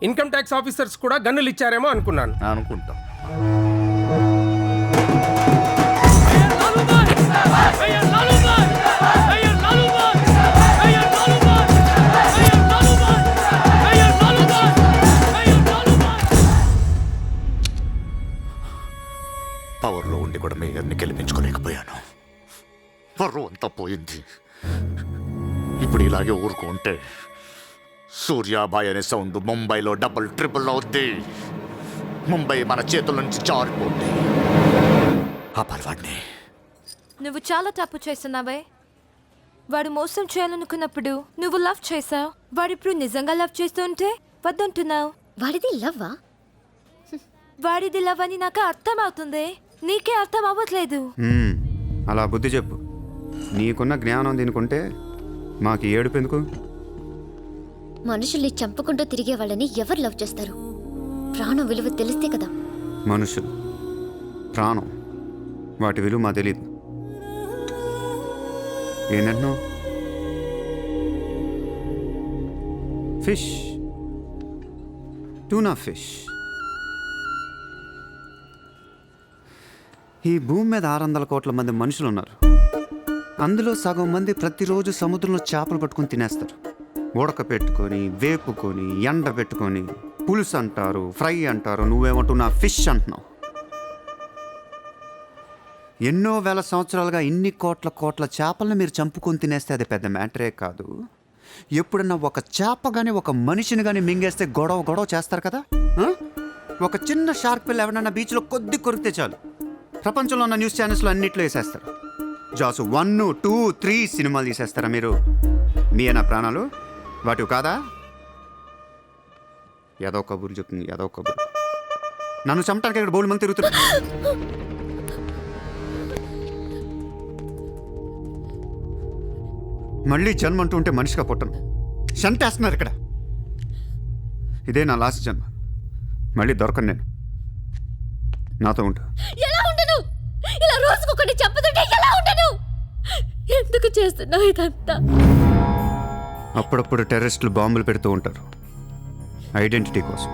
ఇన్కమ్ ట్యాక్స్ ఆఫీసర్స్ కూడా గన్నులు ఇచ్చారేమో అనుకున్నాను. అనుకుంటాం. మేయర్ని గెలిపించుకోలేకపోయాను. పరువు అంతా పోయింది. ఇప్పుడు ఇలాగే ఊరుకుంటే సూర్యాబాయ్ అనే సౌండ్ ముంబైలో డబుల్ ట్రిపుల్ అవుద్ది. ముంబై మన చేతుల నుంచి జారిపోద్ది. ఆ పర్వాడిని నువ్వు చాలా తప్పు చేస్తున్నావే. వాడు మోసం చేయాలనుకున్నప్పుడు నువ్వు లవ్ చేసావు. వాడిప్పుడు నిజంగా లవ్ చేస్తుంటే వద్దంటున్నావు. వాడిది లవ్వా? వాడిది లవ్ అని నాకు అర్థం అవుతుంది, నీకే అర్థం అవ్వట్లేదు. అలా బుద్ధి చెప్పు. నీకున్న జ్ఞానం దీనికుంటే మాకు ఏడుపు ఎందుకు? మనుషుల్ని చంపుకుంటూ తిరిగే వాళ్ళని ఎవరు లవ్ చేస్తారు? ప్రాణం విలువ తెలిస్తే కదా. మనుషులు, ప్రాణం, వాటి విలువ మా తెలీదు. ఏంటంటున్నావు? Fish, tuna fish. ఈ భూమి మీద 600 కోట్ల మంది మనుషులు ఉన్నారు. అందులో సగం మంది ప్రతిరోజు సముద్రంలో చేపలు పట్టుకొని తినేస్తారు. ఉడక పెట్టుకొని, వేపుకొని, ఎండ పెట్టుకొని, పులుసు అంటారు, ఫ్రై అంటారు. నువ్వేమంటున్నా ఫిష్ అంటున్నావు. ఎన్నో వేల సంవత్సరాలుగా ఇన్ని కోట్ల చేపలను మీరు చంపుకొని తినేస్తే అది పెద్ద మ్యాటరే కాదు. ఎప్పుడన్నా ఒక చేప కానీ ఒక మనిషిని కానీ మింగేస్తే గొడవ చేస్తారు కదా. ఒక చిన్న షార్క్ పిల్ల ఎవరన్నా బీచ్లో కొద్ది కొరికితే చాలు, ప్రపంచంలో ఉన్న న్యూస్ ఛానల్స్లో అన్నిట్లో వేసేస్తారు. జాసు 1, 2, 3 సినిమాలు తీసేస్తారా మీరు? మీ అన్న ప్రాణాలు వాటివి కాదా? ఏదో కబుర్లు చెప్తుంది, ఏదో కబురు. నన్ను చంపడానికి ఇక్కడ బౌల్ మంది తిరుగుతున్నారు. మళ్ళీ జన్మ అంటూ ఉంటే మనిషిగా పుట్టను. చంటేస్తున్నారు ఇక్కడ. ఇదే నా లాస్ట్ జన్మ. మళ్ళీ దొరకను నేను. నాతో ఉంటా. ఎలా ఉండను? ఇలా రోజుకొకటి చంపుతుంటే ఎలా ఉండను? ఎందుకు చేస్తున్నావు ఇదంతా? అప్పుడప్పుడు టెర్రరిస్టులు బాంబులు పెడుతూ ఉంటారు ఐడెంటిటీ కోసం.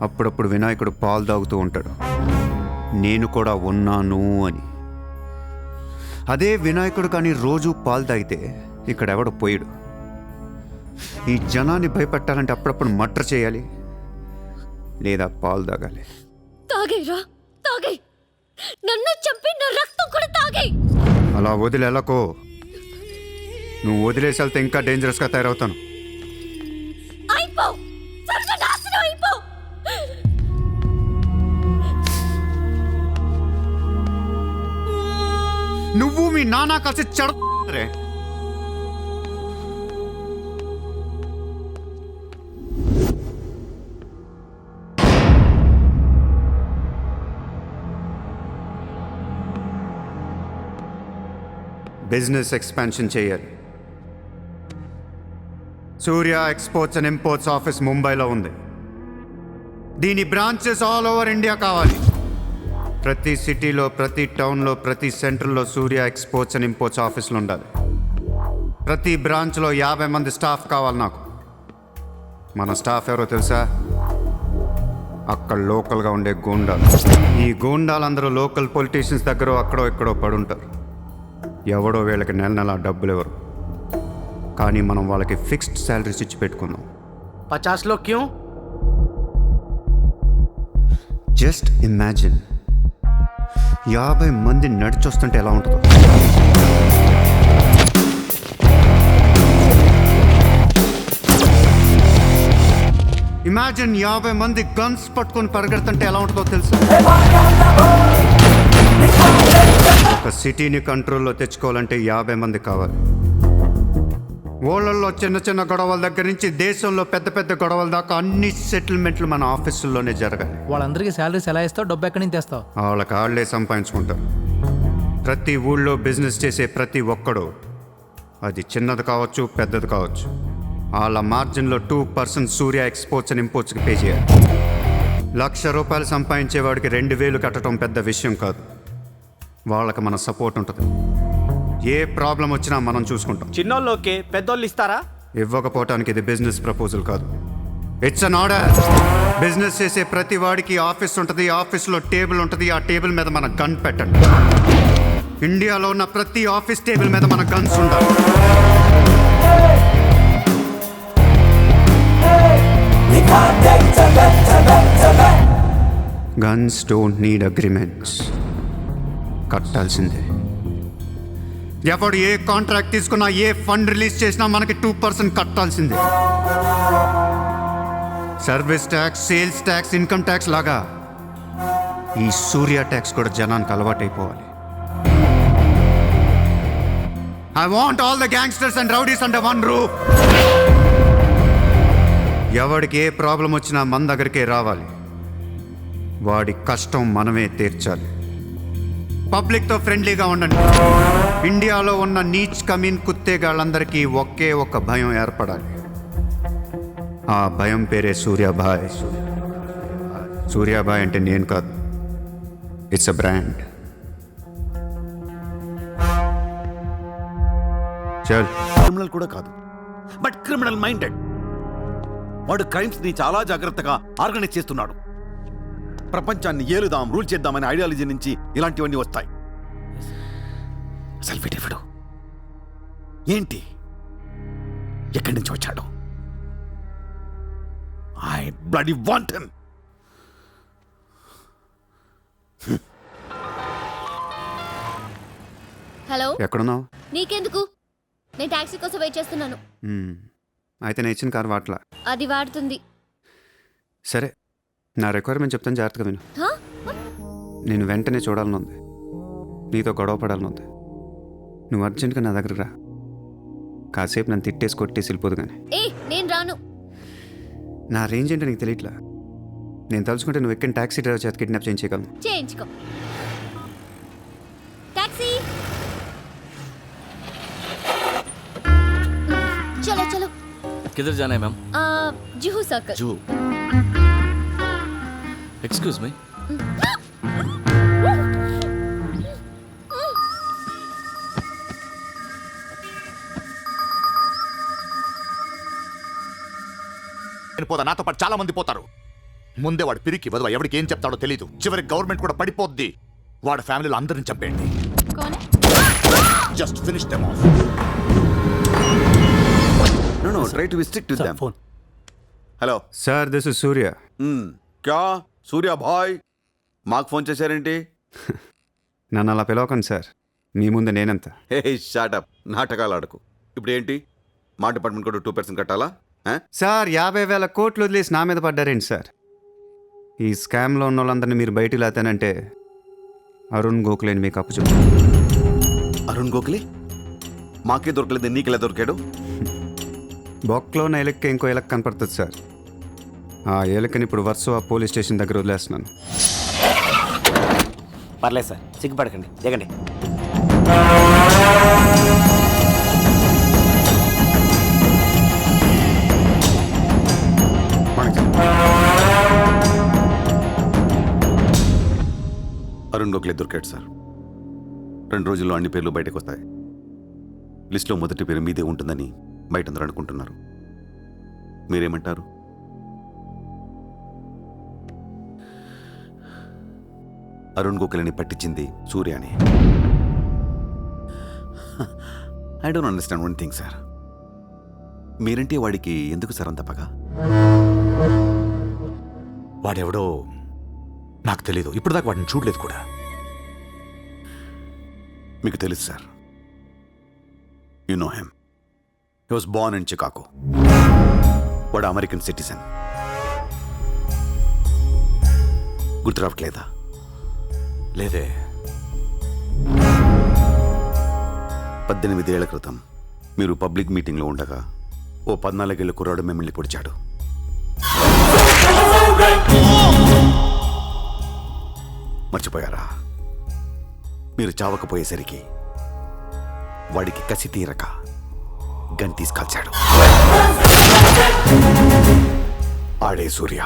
అప్పుడప్పుడు వినాయకుడు పాలు తాగుతూ ఉంటాడు, నేను కూడా ఉన్నాను అని. అదే వినాయకుడు కానీ రోజు పాలు తాగితే ఇక్కడ ఎవడు పోయాడు. ఈ జనాన్ని భయపెట్టాలంటే అప్పుడప్పుడు మర్డర్ చేయాలి, లేదా పాలు తాగాలి. తాగేరా, తాగే. నన్ను చంపి నా రక్తం కూడా తాగే. అలా వదిలేలకో. నువ్వు వదిలేసి వెళ్తే ఇంకా డేంజరస్గా తయారవుతాను. అయిపో, సర్వనాశనం అయిపో. నువ్వు మీ నాన్న కలిసి చెడరే. బిజినెస్ ఎక్స్పాన్షన్ చేయాలి. సూర్య ఎక్స్పోర్ట్స్ అండ్ ఇంపోర్ట్స్ ఆఫీస్ ముంబైలో ఉంది. దీని బ్రాంచెస్ ఆల్ ఓవర్ ఇండియా కావాలి. ప్రతి సిటీలో, ప్రతి టౌన్లో, ప్రతి సెంటర్లో సూర్య ఎక్స్పోర్ట్స్ అండ్ ఇంపోర్ట్స్ ఆఫీసులు ఉండాలి. ప్రతి బ్రాంచ్లో 50 మంది స్టాఫ్ కావాలి నాకు. మన స్టాఫ్ ఎవరో తెలుసా? అక్కడ లోకల్గా ఉండే గూండాలు. ఈ గూండాలందరూ లోకల్ పొలిటీషియన్స్ దగ్గర అక్కడో ఇక్కడో పడుంటారు. ఎవడో వీళ్ళకి నెల డబ్బులు ఎవరు, కానీ మనం వాళ్ళకి ఫిక్స్డ్ శాలరీస్ ఇచ్చి పెట్టుకుందాం. 50 लोग क्यों? జస్ట్ ఇమాజిన్ 50 మంది నడిచొస్తుంటే ఎలా ఉంటుందో. ఇమాజిన్ 50 మంది గన్స్ పట్టుకొని పరిగెడుతుంటే ఎలా ఉంటుందో తెలుసు. ఒక సిటీని కంట్రోల్లో తెచ్చుకోవాలంటే 50 మంది కావాలి. ఊళ్ళల్లో చిన్న గొడవల దగ్గర నుంచి దేశంలో పెద్ద గొడవల దాకా అన్ని సెటిల్మెంట్లు మన ఆఫీసుల్లోనే జరగాలి. వాళ్ళందరికీ శాలరీస్ ఎలా ఇస్తావు? డబ్బు ఎక్కడి నుంచి తెస్తావు? వాళ్ళకి వాళ్ళే సంపాదించుకుంటారు. ప్రతి ఊళ్ళో బిజినెస్ చేసే ప్రతి ఒక్కడు, అది చిన్నది కావచ్చు పెద్దది కావచ్చు, వాళ్ళ మార్జిన్లో 2% సూర్య ఎక్స్పోర్ట్స్ అండ్ ఇంపోర్ట్స్కి పే చేయాలి. ₹1,00,000 సంపాదించేవాడికి 2,000 కట్టడం పెద్ద విషయం కాదు. వాళ్ళకి మన సపోర్ట్ ఉంటుంది. ఏ ప్రాబ్లం వచ్చినా మనం చూసుకుంటాం. చిన్నోళ్ళు ఓకే, పెద్దోళ్ళు ఇస్తారా? ఇవ్వకపోవటానికి ఇది బిజినెస్ ప్రపోజల్ కాదు, ఇట్స్ అన్ ఆర్డర్. బిజినెస్ చేసే ప్రతి వాడికి ఆఫీస్ ఉంటుంది. ఆఫీస్లో టేబుల్ ఉంటుంది. ఆ టేబుల్ మీద మన గన్ పెట్టండి. ఇండియాలో ఉన్న ప్రతి ఆఫీస్ టేబుల్ మీద మన గన్స్ ఉండాలి. Guns don't need agreements. కట్టాల్సిందే. ఎవడు ఏ కాంట్రాక్ట్ తీసుకున్నా, ఏ ఫండ్ రిలీజ్ చేసినా మనకి 2% కట్టాల్సిందే. Service tax, sales tax, income tax లాగా ఈ సూర్య ట్యాక్స్ కూడా జనానికి అలవాటైపోవాలి. I want all the gangsters and rowdies under one roof. ఎవడికి ఏ ప్రాబ్లం వచ్చినా మన దగ్గరికే రావాలి. వాడి కష్టం మనమే తీర్చాలి. పబ్లిక్తో ఫ్రెండ్లీగా ఉండండి. ఇండియాలో ఉన్న నీచ్ కమీన్ కుత్తేగాళ్ళందరికీ ఒకే ఒక భయం ఏర్పడాలి. ఆ భయం పేరే సూర్యాభాయ్. సూర్యాభాయ్ అంటే నేను కాదు, ఇట్స్ అ బ్రాండ్. చల్. క్రిమినల్ కూడా కాదు, బట్ క్రిమినల్ మైండెడ్. వాడు క్రైమ్స్ ని చాలా జాగ్రత్తగా ఆర్గనైజ్ చేస్తున్నాడు. ప్రపంచాన్ని ఏలుదాం, రూల్ చేద్దామనే ఐడియాలజీ నుంచి ఇలాంటివన్నీ వస్తాయి. సెల్ఫీ డేవిడు ఏంటి, ఎక్కడి నుంచి వచ్చాడు? I bloody want him. Hello, ఎక్కడున్నావు? నీకెందుకు? నేను టాక్సీ కోసం వెయిట్ చేస్తున్నాను. అయితే నేను ఇచ్చిన కారు వాట్లా. అది వాడుతుంది. సరే, నా రిక్వైర్మెంట్ చెప్తాను, జాగ్రత్తగా విను. హా? నేను వెంటనే చూడాలనుంది, నీతో గొడవ పడాలనుంది. నువ్వు అర్జెంట్గా నా దగ్గర రా. కాసేపు నన్ను తిట్టేసి కొట్టేసి వెళ్ళిపోదు కానీ. ఏ, నేను రాను. నా రేంజ్ ఏంటో నీకు తెలియట్లా. నేను తలుచుకుంటే నువ్వు ఎక్కిన టాక్సీ డ్రైవర్ చేత కిడ్నాప్ చేయించగలను. చేయించుకో. టాక్సీ, చలో చలో. किधर जाना है ma'am? Juhu circle. Juhu. Excuse me. పోతా, నాతో పాటు చాలా మంది పోతారు. ముందే వాడు పిరికి వదవ, ఎవరికి ఏం చెప్తాడో తెలీదు. చివరికి గవర్నమెంట్ కూడా పడిపోద్ది. వాడి ఫ్యామిలీలో అందరిని చంపేయండి. Just finish them off. No, try to be strict with them. Phone. Hello sir, this is Surya. క్యా సూర్య భాయ్, మాకు ఫోన్ చేశారేంటి? నన్ను అలా పిలవకండి సార్, మీ ముందు నేనంత. హే షాటప్, నాటకాలు ఆడకు. ఇప్పుడు ఏంటి, మా డిపార్ట్మెంట్ కూడా 2% కట్టాలా? సార్, 50,000 కోట్లు వదిలేసి నా మీద పడ్డారేంటి సార్? ఈ స్కామ్లో ఉన్న వాళ్ళందరినీ మీరు బయటికి లాతానంటే అరుణ్ గోఖలేని మీకు అప్పు చెప్పు. అరుణ్ గోఖలే మాకే దొరకలేదు, నీకెలా దొరికాడు? బొక్కలో ఉన్న ఎలక్క ఇంకో ఎలక్క కనపడుతుంది సార్. ఆ ఎలక్కని ఇప్పుడు వర్సోవా పోలీస్ స్టేషన్ దగ్గర వదిలేస్తున్నాను. పర్లేదు సార్, సిగ్గుపడకండి, దిగండి. అరుణ్ గోఖలే దొరికాడు సార్. 2 రోజుల్లో అన్ని పేర్లు బయటకు వస్తాయి. లిస్టులో మొదటి పేరు మీదే ఉంటుందని బయట అందరూ అనుకుంటున్నారు. మీరేమంటారు? అరుణ్ గోఖలేని పట్టించింది సూర్య అని. I don't understand one thing sir. మీరంటే వాడికి ఎందుకు సార్ అంత పగ? వాడెవడో నాకు తెలీదు, ఇప్పుడు దాకా వాడిని చూడలేదు కూడా. మీకు తెలుసు sir. You know him. He was Born in Chicago. వాడు అమెరికన్ సిటిజన్. గుర్తు రావట్లేదా? లేదే. 18 ఏళ్ల క్రితం మీరు పబ్లిక్ మీటింగ్లో ఉండగా ఓ 14 ఏళ్ల కుర్రాడు మిమ్మల్ని పొడిచాడు. మర్చిపోయారా? మీరు చావకపోయేసరికి వాడికి కసి తీరక గన్ తీసుకాల్చాడు. ఆడే సూర్య.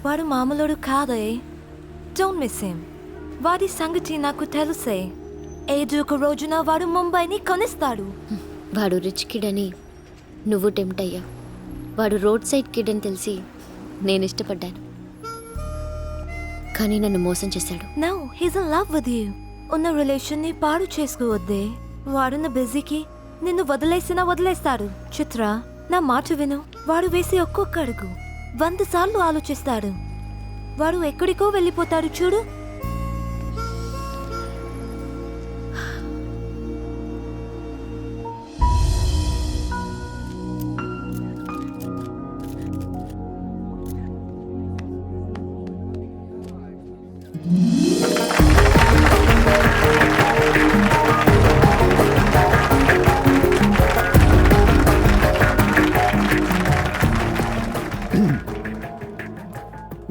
వాడు మామూలుడు కాదే. Don't miss him. వాడి సంగతి నాకు తెలుసే. ఏదో ఒక రోజున వాడు ముంబైని కొనిస్తాడు. వాడు రిచ్ కిడ్ అని నువ్వు టెంప్ట్ అయ్యావు. వాడు రోడ్ సైడ్ కిడ్ అని తెలిసి నేను ఇష్టపడ్డాను, కానీ నన్ను మోసం చేశాడు. No, he's in love with you. ఉన్న రిలేషన్ ని పాడు చేసుకోవద్దే. వాడున్న బిజీకి నిన్ను వదిలేసినా వదిలేస్తాడు. చిత్ర, నా మాట విను. వాడు వేసే ఒక్కొక్క అడుగు 100 సార్లు ఆలోచిస్తాడు. వాడు ఎక్కడికో వెళ్ళిపోతాడు చూడు.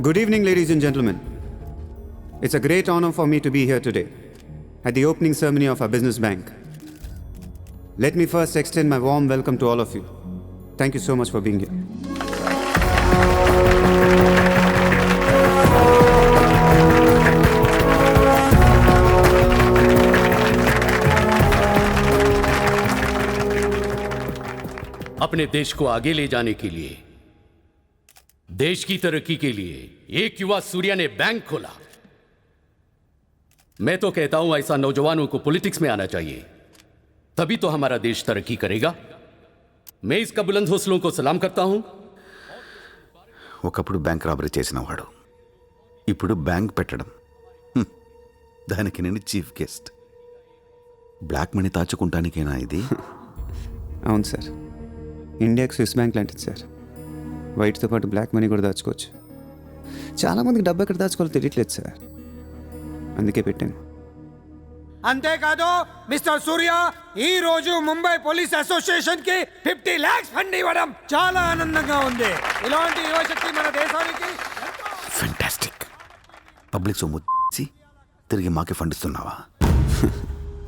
Good evening, ladies and gentlemen. It's a great honor for me to be here today at the opening ceremony of our business bank. Let me first extend my warm welcome to all of you. Thank you so much for being here. अपने देश को आगे ले जाने के लिए, देश की तरक्की के लिए एक युवा सूर्या ने बैंक खोला। मैं तो कहता हूं ऐसा नौजवानों को पॉलिटिक्स में आना चाहिए, तभी तो हमारा देश तरक्की करेगा। मैं इसका बुलंद हौसलों को सलाम करता हूं। ఒకప్పుడు బ్యాంక్ రాబరీ చేసినవాడు ఇప్పుడు బ్యాంక్ పెట్టడం, దానికి నేను చీఫ్ గెస్ట్. బ్లాక్ మనీ దాచుకుంటానికేనా ఇది? అవును సార్, ఇండియాకి స్విస్ బ్యాంక్ లాంటిది సార్. వైట్తో పాటు బ్లాక్ మనీ కూడా దాచుకోవచ్చు. చాలామందికి డబ్బు ఎక్కడ దాచుకోవాలో తెలియట్లేదు సార్, అందుకే పెట్టాను. అంతేకాదు మిస్టర్ సూర్య, ఈ రోజు ముంబై పోలీస్ అసోసియేషన్ కి 50 lakhs ఫండ్ ఇవ్వడం చాలా ఆనందంగా ఉంది. ఇలాంటి యువశక్తి మన దేశానికి ఫెంటాస్టిక్. పబ్లిక్ సొమ్ము తిరిగి మాకే ఫండ్ ఇస్తున్నావా?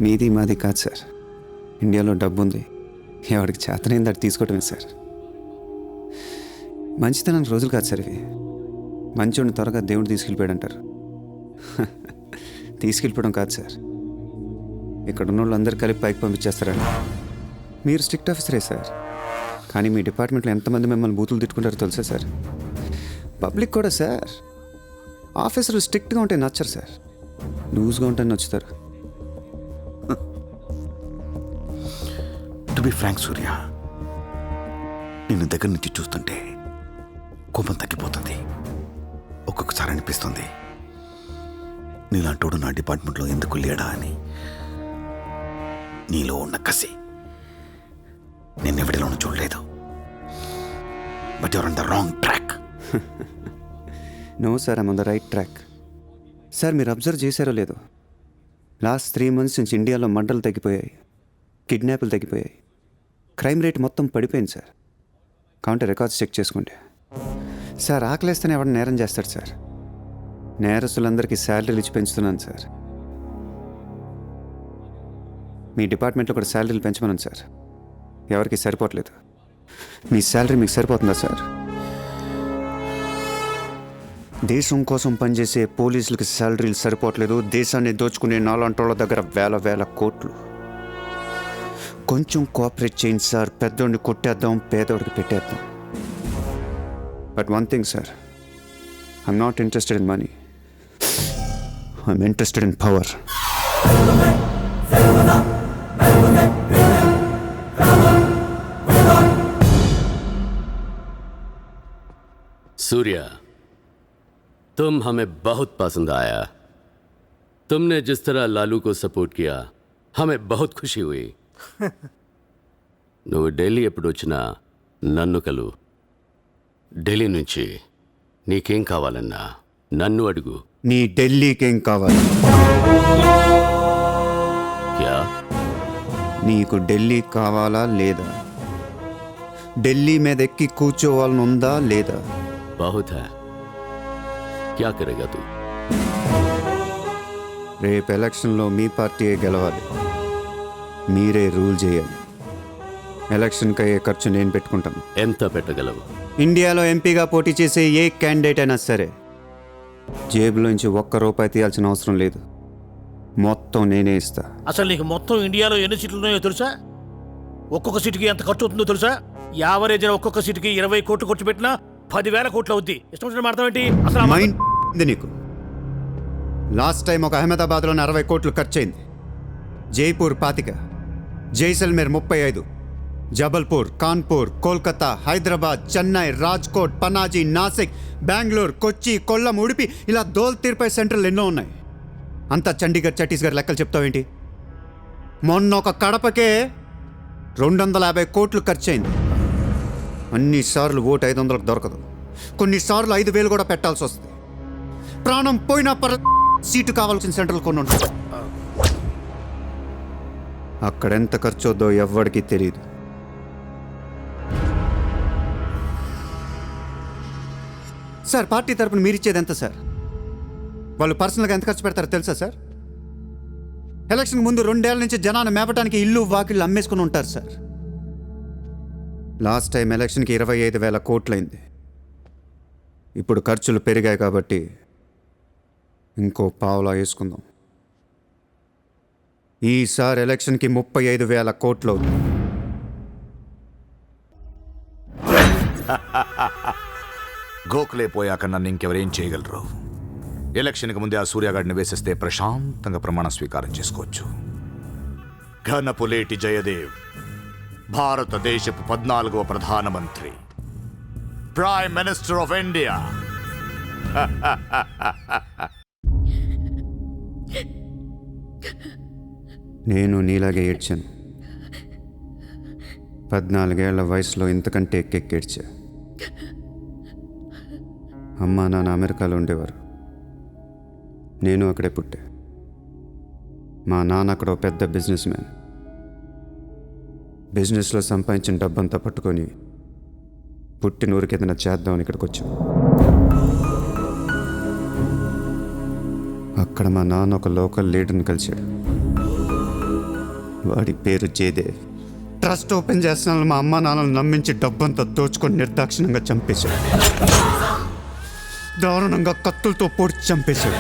మీది మాది కాదు సార్, ఇండియాలో డబ్బు ఉంది, ఎవరికి చేతనైంది అది తీసుకోవటమే సార్. మంచితనానికి రోజులు కాదు సార్ ఇవి. మంచోడిని త్వరగా దేవుడు తీసుకెళ్ళిపోయాడు అంటారు. తీసుకెళ్ళిపోవడం కాదు సార్, ఇక్కడ ఉన్న వాళ్ళు అందరు కలిపి పైకి పంపించేస్తారండి. మీరు స్ట్రిక్ట్ ఆఫీసరే సార్, కానీ మీ డిపార్ట్మెంట్లో ఎంతమంది మిమ్మల్ని బూతులు తిట్టుకుంటారో తెలుసా సార్? పబ్లిక్ కూడా సార్, ఆఫీసర్లు స్ట్రిక్ట్గా ఉంటే నచ్చరు సార్, లూజ్గా ఉంటే నచ్చుతారు. టు బి ఫ్రాంక్ సూర్య, నిన్ను దగ్గర నుంచి చూస్తుంటే కోపం తగ్గిపోతుంది. ఒక్కొక్కసారి అనిపిస్తుంది నీలాంటోడు నా డిపార్ట్మెంట్లో ఎందుకు లేడా అని. నీలో ఉన్న కసి నిన్నెవడిలోనూ చూడలేదు. But your on the wrong track. No sir, I'm on the right track. Sir మీరు అబ్జర్వ్ చేశారో లేదో, లాస్ట్ 3 months నుంచి ఇండియాలో మర్డర్లు తగ్గిపోయాయి, కిడ్నాప్లు తగ్గిపోయాయి, క్రైమ్ రేట్ మొత్తం పడిపోయింది సార్. కౌంటర్ రికార్డ్స్ చెక్ చేసుకుంటే సార్, ఆకలేస్తేనే ఎవడ నేరం చేస్తాడు సార్. నేరస్తులందరికీ శాలరీలు ఇచ్చి పెంచుతున్నాను సార్. మీ డిపార్ట్మెంట్లో కూడా శాలరీలు పెంచమన్నాను సార్, ఎవరికి సరిపోవట్లేదు. మీ శాలరీ మీకు సరిపోతుందా సార్? దేశం కోసం పనిచేసే పోలీసులకి శాలరీలు సరిపోవట్లేదు, దేశాన్ని దోచుకునే నాలాంటోళ్ళ దగ్గర వేల కోట్లు. కొంచెం కోఆపరేట్ చేయండి సార్, పెద్దోడిని కొట్టేద్దాం, పేదోడికి పెట్టేద్దాం. But one thing sir, I'm not interested in money, I'm interested in power. Surya, तुम हमें बहुत पसंद आया। तुमने जिस तरह लालू को सपोर्ट किया, हमें बहुत खुशी हुई। నువ్వు ఢిల్లీ ఎప్పుడు వచ్చినా నన్ను కలు. ఢిల్లీ నుంచి నీకేం కావాలన్నా నన్ను అడుగు. నీ ఢిల్లీకేం కావాలి? క్యా? నీకు ఢిల్లీ కావాలా లేదా? ఢిల్లీ మీద ఎక్కి కూర్చోవాలని ఉందా లేదా? बहुत है, क्या करेगा तू? రేపు ఎలక్షన్లో మీ పార్టీయే గెలవాలి, మీరే రూల్ చేయాలి. ఎలక్షన్కి అయ్యే ఖర్చు నేను పెట్టుకుంటాను. ఎంత పెట్టగలవు? ఇండియాలో ఎంపీగా పోటీ చేసే ఏ క్యాండిడేట్ అయినా సరే జేబులోంచి ₹1 తీయాల్సిన అవసరం లేదు, మొత్తం నేనే ఇస్తా. అసలు నీకు మొత్తం ఇండియాలో ఎన్ని సీట్లు ఉన్నాయో తెలుసా? ఒక్కొక్క సీటుకి ఎంత ఖర్చు అవుతుందో తెలుసా? యావరేజ్ ఒక్కొక్క సీటుకి 20 కోట్లు ఖర్చు పెట్టినా 10,000 కోట్లు అవుద్ది. ఇష్టం వచ్చిన మాట్లాడేంటి అసలు? మైండ్ ఉంది నీకు? లాస్ట్ టైం ఒక అహ్మదాబాద్లోనే 60 కోట్లు ఖర్చు అయింది, జైపూర్ 25, జైసల్మేర్ 35, జబల్పూర్, కాన్పూర్, కోల్కతా, హైదరాబాద్, చెన్నై, రాజ్కోట్, పనాజీ, నాసిక్, బెంగళూరు, కొచ్చి, కొల్లం, ఉడిపి ఇలా దోల్ తీర్పై సెంటర్లు ఎన్నో ఉన్నాయి. అంతా చండీగఢ్, ఛత్తీస్గఢ్ లెక్కలు చెప్తావేంటి? మొన్న ఒక కడపకే 250 కోట్లు ఖర్చయింది. అన్నిసార్లు ఓటు 500కు దొరకదు. కొన్నిసార్లు 5,000 కూడా పెట్టాల్సి వస్తుంది. ప్రాణం పోయినా సీటు కావాల్సిన సెంటర్లు కొన్ని ఉంటాయి. అక్కడెంత ఖర్చు అవుద్దో ఎవ్వడికి తెలియదు. సార్, పార్టీ తరపున మీరిచ్చేది ఎంత సార్? వాళ్ళు పర్సనల్గా ఎంత ఖర్చు పెడతారో తెలుసా సార్? ఎలక్షన్ ముందు 2 ఏళ్ల నుంచి జనాన్ని మేపటానికి ఇల్లు వాకిళ్ళు అమ్మేసుకుని ఉంటారు సార్. లాస్ట్ టైం ఎలక్షన్కి 25,000 కోట్లయింది. ఇప్పుడు ఖర్చులు పెరిగాయి కాబట్టి ఇంకో పావులా వేసుకుందాం. ఈసారి ఎలక్షన్కి 35,000 కోట్లు అవుతుంది. గోఖలే పోయాక నన్ను ఇంకెవరేం చేయగలరు? ఎలక్షన్కి ముందే ఆ సూర్యగాడిని వేసేస్తే ప్రశాంతంగా ప్రమాణ స్వీకారం చేసుకోవచ్చు. ఘనపులేటి జయదేవ్ భారతదేశపు 14వ ప్రధానమంత్రి, ప్రైమ్ మినిస్టర్ ఆఫ్ ఇండియా. నేను నీలాగే ఏడ్చాను. 14 ఏళ్ల వయసులో ఇంతకంటే ఎక్కెక్కేడ్చా. అమ్మా నాన్న అమెరికాలో ఉండేవారు. నేను అక్కడే పుట్టా. మా నాన్న అక్కడ పెద్ద బిజినెస్ మ్యాన్. బిజినెస్లో సంపాదించిన డబ్బంతా పట్టుకొని పుట్టినూరికి ఏదైనా చేద్దామని ఇక్కడికి వచ్చాం. అక్కడ మా నాన్న ఒక లోకల్ లీడర్ని కలిశాడు. వాడి పేరు జయదేవ్. ట్రస్ట్ ఓపెన్ చేస్తున్నాను మా అమ్మ నాన్నలు నమ్మించి డబ్బంతా దోచుకొని నిర్దాక్షిణంగా చంపేశాడు. దారుణంగా కత్తులతో పొడిచి చంపేశాడు.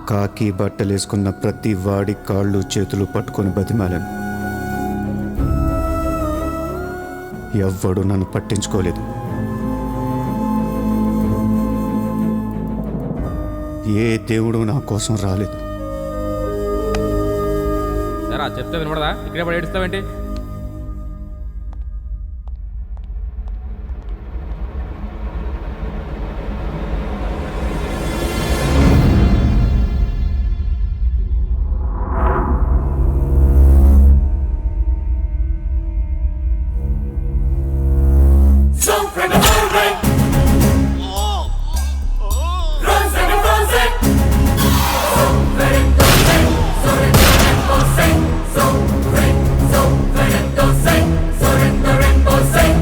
కాకి బట్టలు వేసుకున్న ప్రతి వాడి కాళ్ళు చేతులు పట్టుకొని బతిమాలను. ఎవ్వడు నన్ను పట్టించుకోలేదు. ఏ దేవుడు నా కోసం రాలేదు. చెప్తే వినపడదా? ఇక్కడే పడి ఏడుస్తావేంటి?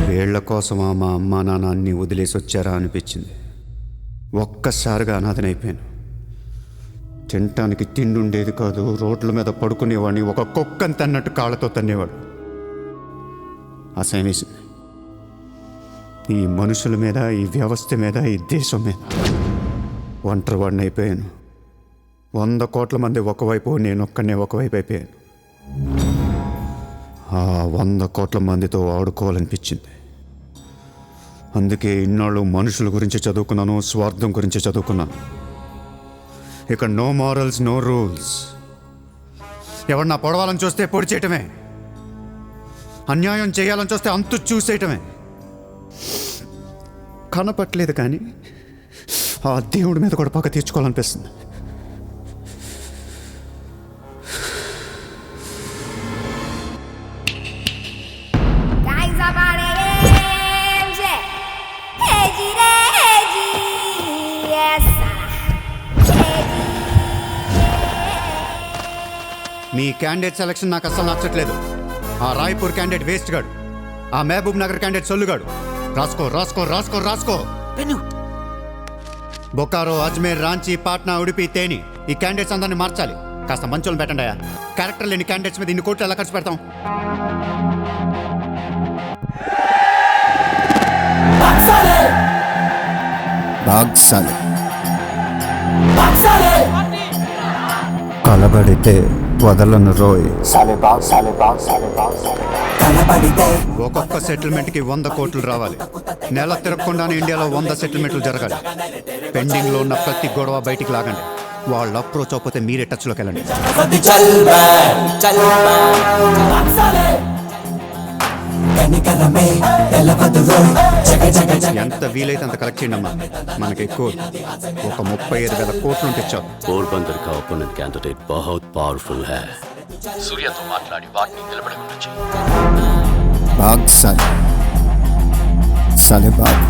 వీళ్ల కోసమా మా అమ్మా నాన్న అన్నీ వదిలేసి వచ్చారా అనిపించింది. ఒక్కసారిగా అనాథనైపోయాను. తినటానికి తిండి ఉండేది కాదు. రోడ్ల మీద పడుకునేవాడిని. ఒక కుక్కని తన్నట్టు కాళ్ళతో తన్నేవాడు. అసహ్యం వేసింది. ఈ మనుషుల మీద, ఈ వ్యవస్థ మీద, ఈ దేశం మీద ఒంటరివాడిని అయిపోయాను. 100 కోట్ల మంది ఒకవైపు, నేను ఒక్కనే ఒకవైపు అయిపోయాను. ఆ 100 కోట్ల మందితో ఆడుకోవాలనిపించింది. అందుకే ఇన్నాళ్ళు మనుషుల గురించి చదువుకున్నాను, స్వార్థం గురించి చదువుకున్నాను. ఇక నో మారల్స్, నో రూల్స్. ఎవరన్నా పొడవాలని చూస్తే పొడి చేయటమే, అన్యాయం చేయాలని చూస్తే అంతు చూసేయటమే. కనపట్లేదు కానీ ఆ దేవుడి మీద కూడా పక్క తీర్చుకోవాలనిపిస్తుంది. మీ క్యాండిడేట్ సెలక్షన్ నాకు అసలు నచ్చట్లేదు. ఆ రాయ్పూర్ క్యాండిడేట్ వేస్ట్ గాడు, ఆ మహబూబ్ నగర్ క్యాండిడేట్ సొల్లుగాడు. రాసుకో రాసుకో రాసుకో రాసుకో. బొకారో, అజ్మేర్, రాంచీ, పాట్నా, ఉడిపి, తేని ఈ క్యాండిడేట్స్ అందరినీ మార్చాలి. కాస్త మంచోళ్ళని పెట్టండి అయ్యా. క్యారెక్టర్ లేని క్యాండిడేట్స్ మీద ఇన్ని కోట్లు ఎలా ఖర్చు పెడతాం? కలబడితే వదలను రోయ్. ఒక్కొక్క సెటిల్మెంట్కి 100 కోట్లు రావాలి. నెల తిరగకుండానే ఇండియాలో 100 సెటిల్మెంట్లు జరగాలి. పెండింగ్లో ఉన్న ప్రతి గొడవ బయటికి లాగండి. వాళ్ళు అప్రోచ్ అవ్వకపోతే మీరే టచ్లోకి వెళ్ళండి. ఎంత వీలైతే అంత కలెక్ట్ చేయండి అమ్మా. మనకి ఎక్కువ ఒక 35,000 కోట్లు ఉంటే చాలు. पोरबंदर का ओपोनेंट कैंडिडेट बहुत पावरफुल है. सूर्यతో మాట్లాడి వాటిని నిలబడకుండా బాగ్ సాలే సాలే బాగ్.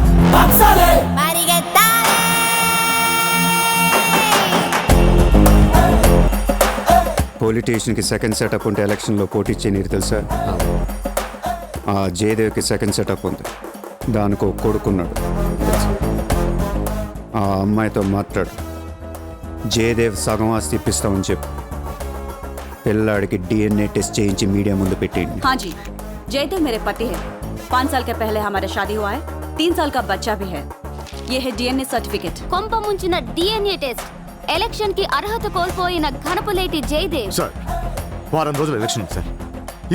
పొలిటీషియన్కి సెకండ్ సెటప్ ఉంటే ఎలక్షన్లో పోటీ చేయనీరు తెలుసా? ఆ జయదేవ్కి సెకండ్ సెటప్ ఉంది. దానికి ఒక కొడుకున్నాడు. ఆ అమ్మాయితో మాట్లాడు. జయదేవ్ సగం ఆస్తి ఇప్పిస్తామని చెప్పు. పిల్లాడికి DNA టెస్ట్ చేయించి మీడియా ముందు పెట్టేయండి. हाँ जी, जयदेव मेरे पति है. 5 साल के पहले हमारा शादी हुआ है. 3 साल का बच्चा भी है. ये है DNA सर्टिफिकेट. కొంప ముంచిన DNA టెస్ట్. ఎలక్షన్ కి అర్హత కోల్పోయిన ఘనపులేటి జయదేవ్. సార్, వారం రోజులు ఎలక్షన్ ఉంది సార్.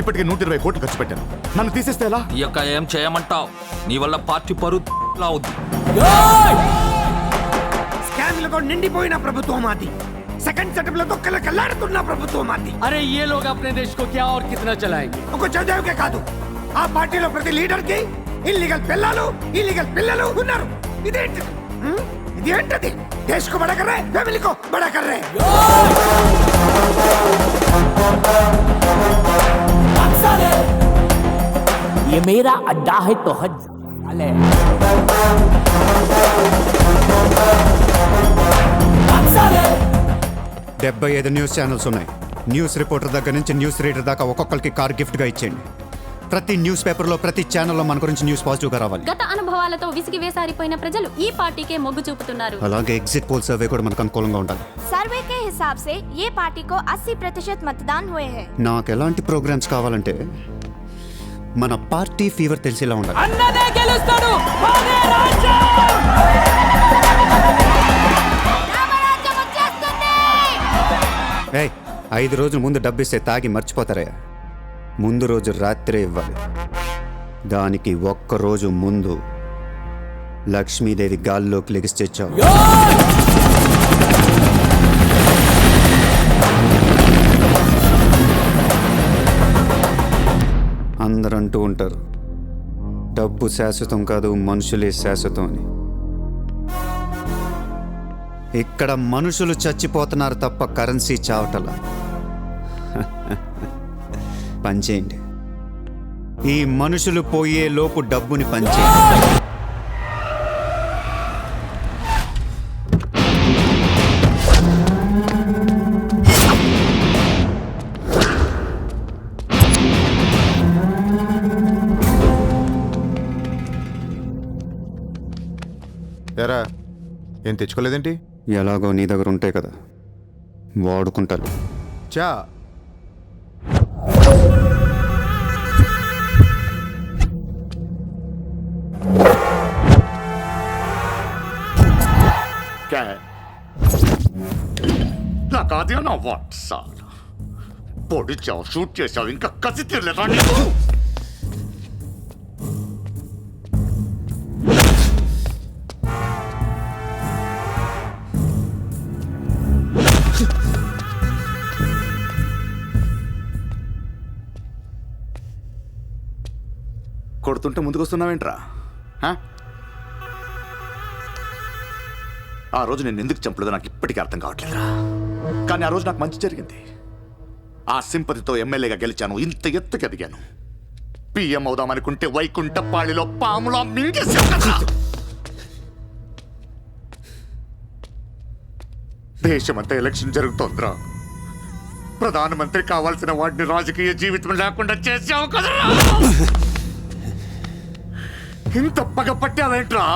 ఇప్పటికే 120 కోట్లు ఖర్చు పెట్టాను. నన్ను తీసేస్తే ఎలా? ఈ యొక్క ఏం చేయమంటావు? నీ వల్ల పార్టీ పరువులా అవుద్ది. స్కామ్లతో నిండిపోయిన ప్రభుత్వం మాది. సెకండ్ సెటప్లతో కలకల్లాడుతున్న ప్రభుత్వం మాది. अरे ये लोग अपने देश को क्या और कितना चलाएंगे? ఒక జయదేవ్కే కాదు, ఆ పార్టీలో ప్రతి లీడర్ కి ఇల్లీగల్ పిల్లలు ఉన్నారు. ఇదేంటిది? ఇదేంటది? దేశ్ కో బడా కర్ రహే, ఫ్యామిలీ కో బడా కర్ రహే. ये मेरा अड्डा है तो हज साले. 75 న్యూస్ ఛానల్స్ ఉన్నాయి. న్యూస్ రిపోర్టర్ దగ్గర నుంచి న్యూస్ రీడర్ దాకా ఒక్కొక్కరికి కార్ గిఫ్ట్గా ఇచ్చేయండి. ప్రతి న్యూస్ పేపర్లో ప్రతి ఛానల్లో మన గురించి న్యూస్ పాజిటివ్గా రావాలి. గత అనుభవాలతో విసిగి వేసారిపోయిన ప్రజలు ఈ పార్టీకే మొగ్గు చూపుతున్నారు. అలాగే ఎగ్జిట్ పోల్ సర్వే కూడా మనకు అనుకూలంగా ఉండాలి. सर्वे के हिसाब से ये पार्टी को 80% मतदान हुए हैं. నాకు ఎలాంటి ప్రోగ్రామ్స్ కావాలంటే మన పార్టీ ఫీవర్ తెలిసేలా ఉండాలి. అన్నదే గెలుస్తాడు. మాదే రాజ్యం. 5 రోజుల ముందు డబ్బిస్తే తాగి మర్చిపోతారయ్యా. ముందు రోజు రాత్రే ఇవ్వాలి. దానికి ఒక్క రోజు ముందు లక్ష్మీదేవి గాల్లోకి లెగిసి తెచ్చావు. అందరూ అంటూ ఉంటారు డబ్బు శాశ్వతం కాదు, మనుషులే శాశ్వతం అని. ఇక్కడ మనుషులు చచ్చిపోతున్నారు తప్ప కరెన్సీ చావటలా. పనిచేయండి. ఈ మనుషులు పోయే లోపు డబ్బుని పనిచేయండి. ఎరా ఏం తెచ్చుకోలేదేంటి? ఎలాగో నీ దగ్గర ఉంటాయి కదా, వాడుకుంటాను. చా क्या है? लगा दिया ना वाट साल. పొడి చావు, షూట్ చేసావు, ఇంకా కసి తీరలేదా నీకు? కొడుతుంటే ముందుకొస్తున్నావేంట్రా? ఆ రోజు నేను ఎందుకు చంపలేదో నాకు ఇప్పటికీ అర్థం కావట్లేదురా. కానీ ఆ రోజు నాకు మంచి జరిగింది. ఆ సింపతితో ఎమ్మెల్యేగా గెలిచాను. ఇంత ఎత్తుకు ఎదిగాను. పిఎం అవుదామనుకుంటే వైకుంఠపాళిలో పాములా మింగేసావు కదా. దేశమంతా ఎలక్షన్ జరుగుతోందిరా. ప్రధానమంత్రి కావాల్సిన వాడిని రాజకీయ జీవితం లేకుండా చేసావు కదరా. ఇంత పగ పట్టావేంట్రా?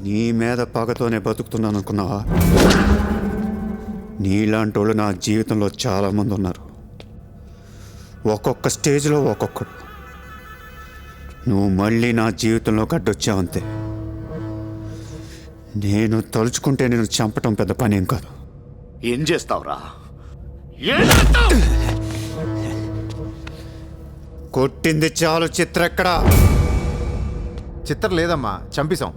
నీ మీద పగతోనే బతుకుతున్నాను అనుకున్నావా? నీలాంటి వాళ్ళు నా జీవితంలో చాలామంది ఉన్నారు. ఒక్కొక్క స్టేజ్లో ఒక్కొక్కడు. నువ్వు మళ్ళీ నా జీవితంలోకి అడ్డొచ్చావంతే. నేను తలుచుకుంటే నేను చంపటం పెద్ద పనేం కాదు. ఏం చేస్తావురా? ఏం చేస్తావు? కొట్టింది చాలు. చిత్ర ఎక్కడా? చిత్ర లేదమ్మా, చంపేశాం.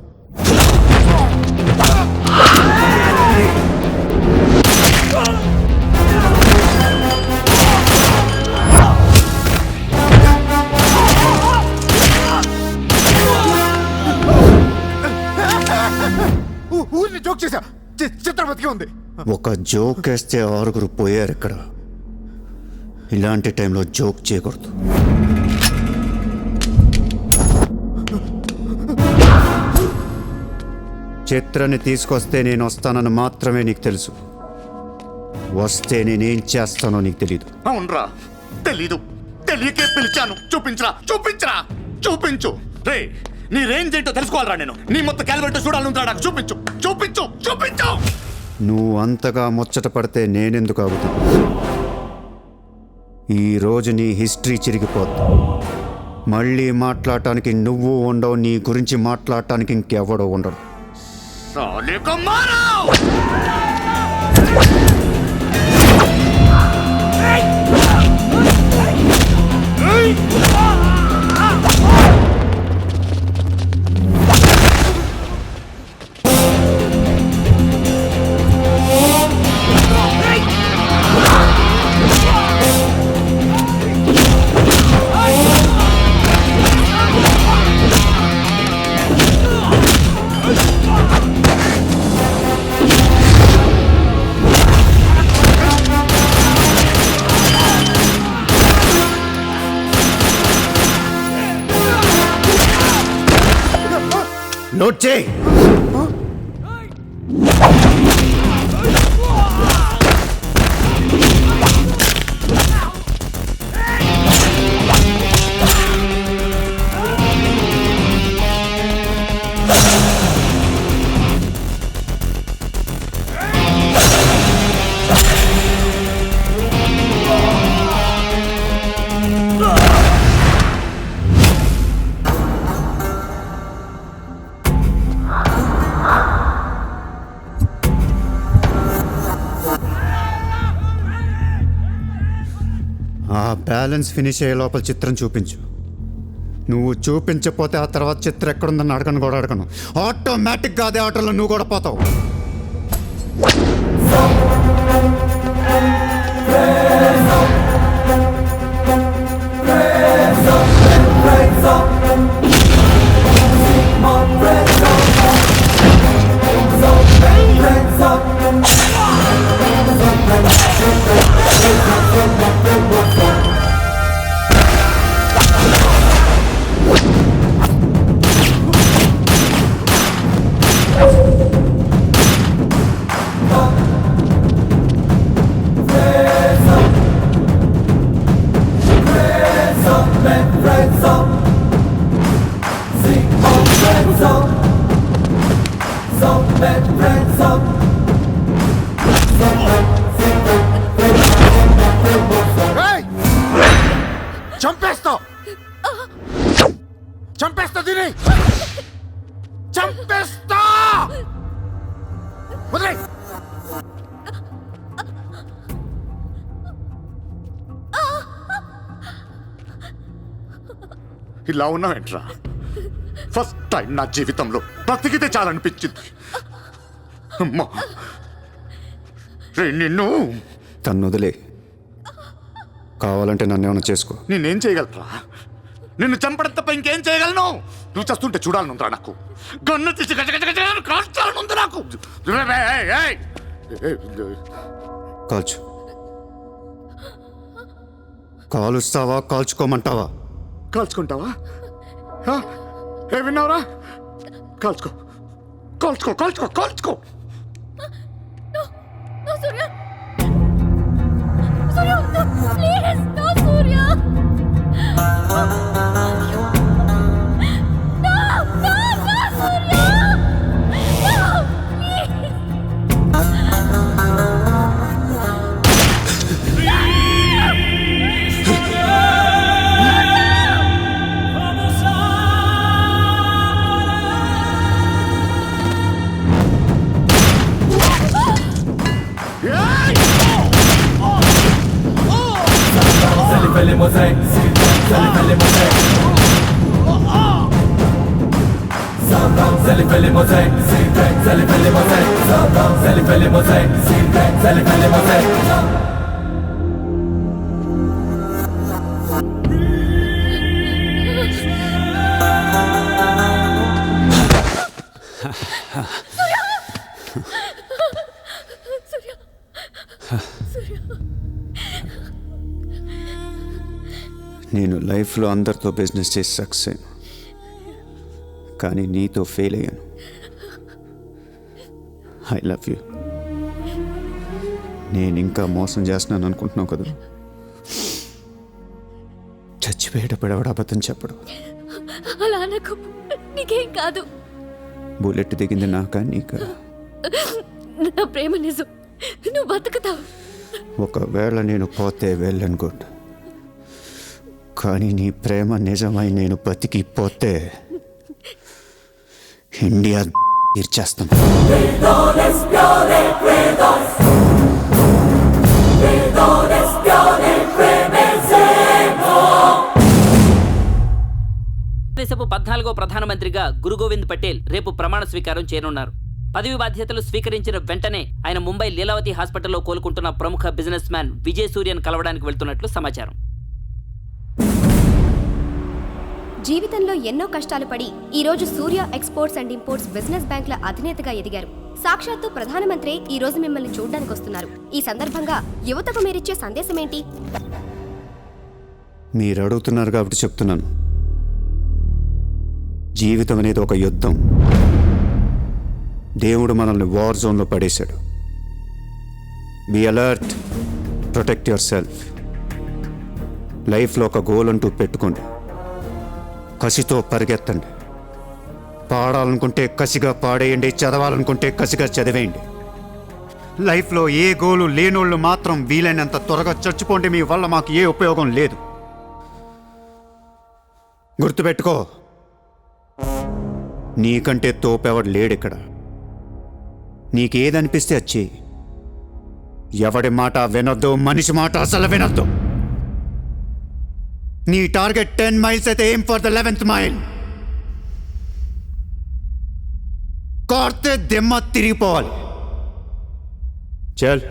ఊరిని జోక్ చేశా. చిత్ర బతికే ఉంది. ఒక జోక్ వేస్తే 6 పోయారు ఇక్కడ. ఇలాంటి టైంలో జోక్ చేయకూడదు. చిత్రని తీసుకొస్తే నేను వస్తానని మాత్రమే నీకు తెలుసు. వస్తే నేనేం చేస్తానో నీకు తెలీదు. అవునరా, తెలీదు. తెలియకే పిలిచాను. చూపించరా, చూపించరా, చూపించు. రే, నీ రేంజ్ ఏంటో తెలుసుకోవాలరా నేను. నీ మొత్తం క్యాలిబర్ చూడాలంటా నాకు. చూపించు, చూపించు, చూపించు. నువ్వు అంతగా ముచ్చట పడితే నేనెందుకు ఆగుతాను? ఈరోజు నీ హిస్టరీ చిరిగిపోద్ది. మళ్ళీ మాట్లాడటానికి నువ్వు ఉండవు. నీ గురించి మాట్లాడటానికి ఇంకెవడో ఉండడు. साले को मारो! నోట్ చేయి. ఆ బ్యాలెన్స్ ఫినిష్ అయ్యే లోపల చిత్రం చూపించు. నువ్వు చూపించకపోతే ఆ తర్వాత చిత్రం ఎక్కడుందని అడగను కూడా అడగను. ఆటోమేటిక్గా అదే ఆటోలో నువ్వు కూడా పోతావు. చంపేస్తా, చంపేస్తా, దీని చంపేస్తా. వదిలేయ్. ఇలా ఉన్నావేంట్రా? ఫస్ట్ టైం నా జీవితంలో బ్రతికితే చాలనిపించింది. అమ్మా, రే నిన్ను. తను వదిలే. కావాలంటే నన్ను ఏమైనా చేసుకో. నేనేం చేయగలరా? నిన్ను చంపడం తప్ప ఇంకేం చేయగలను? నువ్వు చేస్తుంటే చూడాలనుందిరా నాకు. గన్ను తీసి కాల్చాలనుంది నాకు. కాల్చు. కాలుస్తావా కాల్చుకోమంటావా? కాల్చుకుంటావా? ఏ విన్నావురా? కాల్చుకో, కాల్చుకో, కాల్చుకో, కాల్చుకో. సూర్య, సూర్య, ప్లీజ్, నో సూర్య. Yeah! నేను లైఫ్లో అందరితో బిజినెస్ చేసి సక్సెస్ అయ్యాను, కానీ నీతో ఫెయిల్ అయ్యాను. I love you. నేను ఇంకా మోసం చేస్తున్నాను అనుకుంటున్నావు కదా? చచ్చిపోయేటప్పుడు ఎవడు అబద్ధం చెప్పడు. అలా అనకు, నీకేం కాదు. బుల్లెట్ దిగింది నాకా నీకా? నా ప్రేమ నిజం, నువ్వు బతుకుతావు. ఒకవేళ నేను పోతే వెళ్ళను గుడ్, కానీ నీ ప్రేమ నిజమై నేను బతికిపోతే ఇండియా తీర్చేస్తాను. దేశపు 14వ ప్రధానమంత్రిగా గురు గోవింద్ పటేల్ రేపు ప్రమాణ స్వీకారం చేయనున్నారు. పదవి బాధ్యతలు స్వీకరించిన వెంటనే ఆయన ముంబై లీలావతి హాస్పిటల్లో కోలుకుంటున్న ప్రముఖ బిజినెస్ మ్యాన్ విజయ్ సూర్యను కలవడానికి వెళ్తున్నట్లు సమాచారం. జీవితంలో ఎన్నో కష్టాలు పడి ఈ రోజు సూర్య ఎక్స్పోర్ట్స్ అండ్ ఇంపోర్ట్స్ బిజినెస్ బ్యాంక్ల అధినేతగా ఎదిగారు. సాక్షాత్తు ప్రధానమంత్రి ఈ రోజు మిమ్మల్ని చూడడానికి వస్తున్నారు. ఈ సందర్భంగా యువతకు మీరిచ్చే సందేశం ఏంటి? మీరు అడుగుతున్నారు కాబట్టి చెప్తున్నాను. జీవితం అనేది ఒక యుద్ధం. దేవుడు మనల్ని వార్ జోన్లో పడేశాడు. Be alert, protect yourself. లైఫ్లో ఒక గోల్ అంటూ పెట్టుకోండి, కసితో పరిగెత్తండి. పాడాలనుకుంటే కసిగా పాడేయండి, చదవాలనుకుంటే కసిగా చదివేయండి. లైఫ్లో ఏ గోలు లేనోళ్ళు మాత్రం వీలైనంత త్వరగా చచ్చిపోండి. మీ వల్ల మాకు ఏ ఉపయోగం లేదు. గుర్తుపెట్టుకో, నీకంటే తోపెవడు లేడిక్కడ. నీకేదనిపిస్తే వచ్చి ఎవడి మాట వినొద్దు, మనిషి మాట అసలు వినొద్దు. నీ టార్గెట్ 10 miles అయితే aim for the 11th mile. కార్తే దిమ్మ తిరిగిపోవాలి. చల్.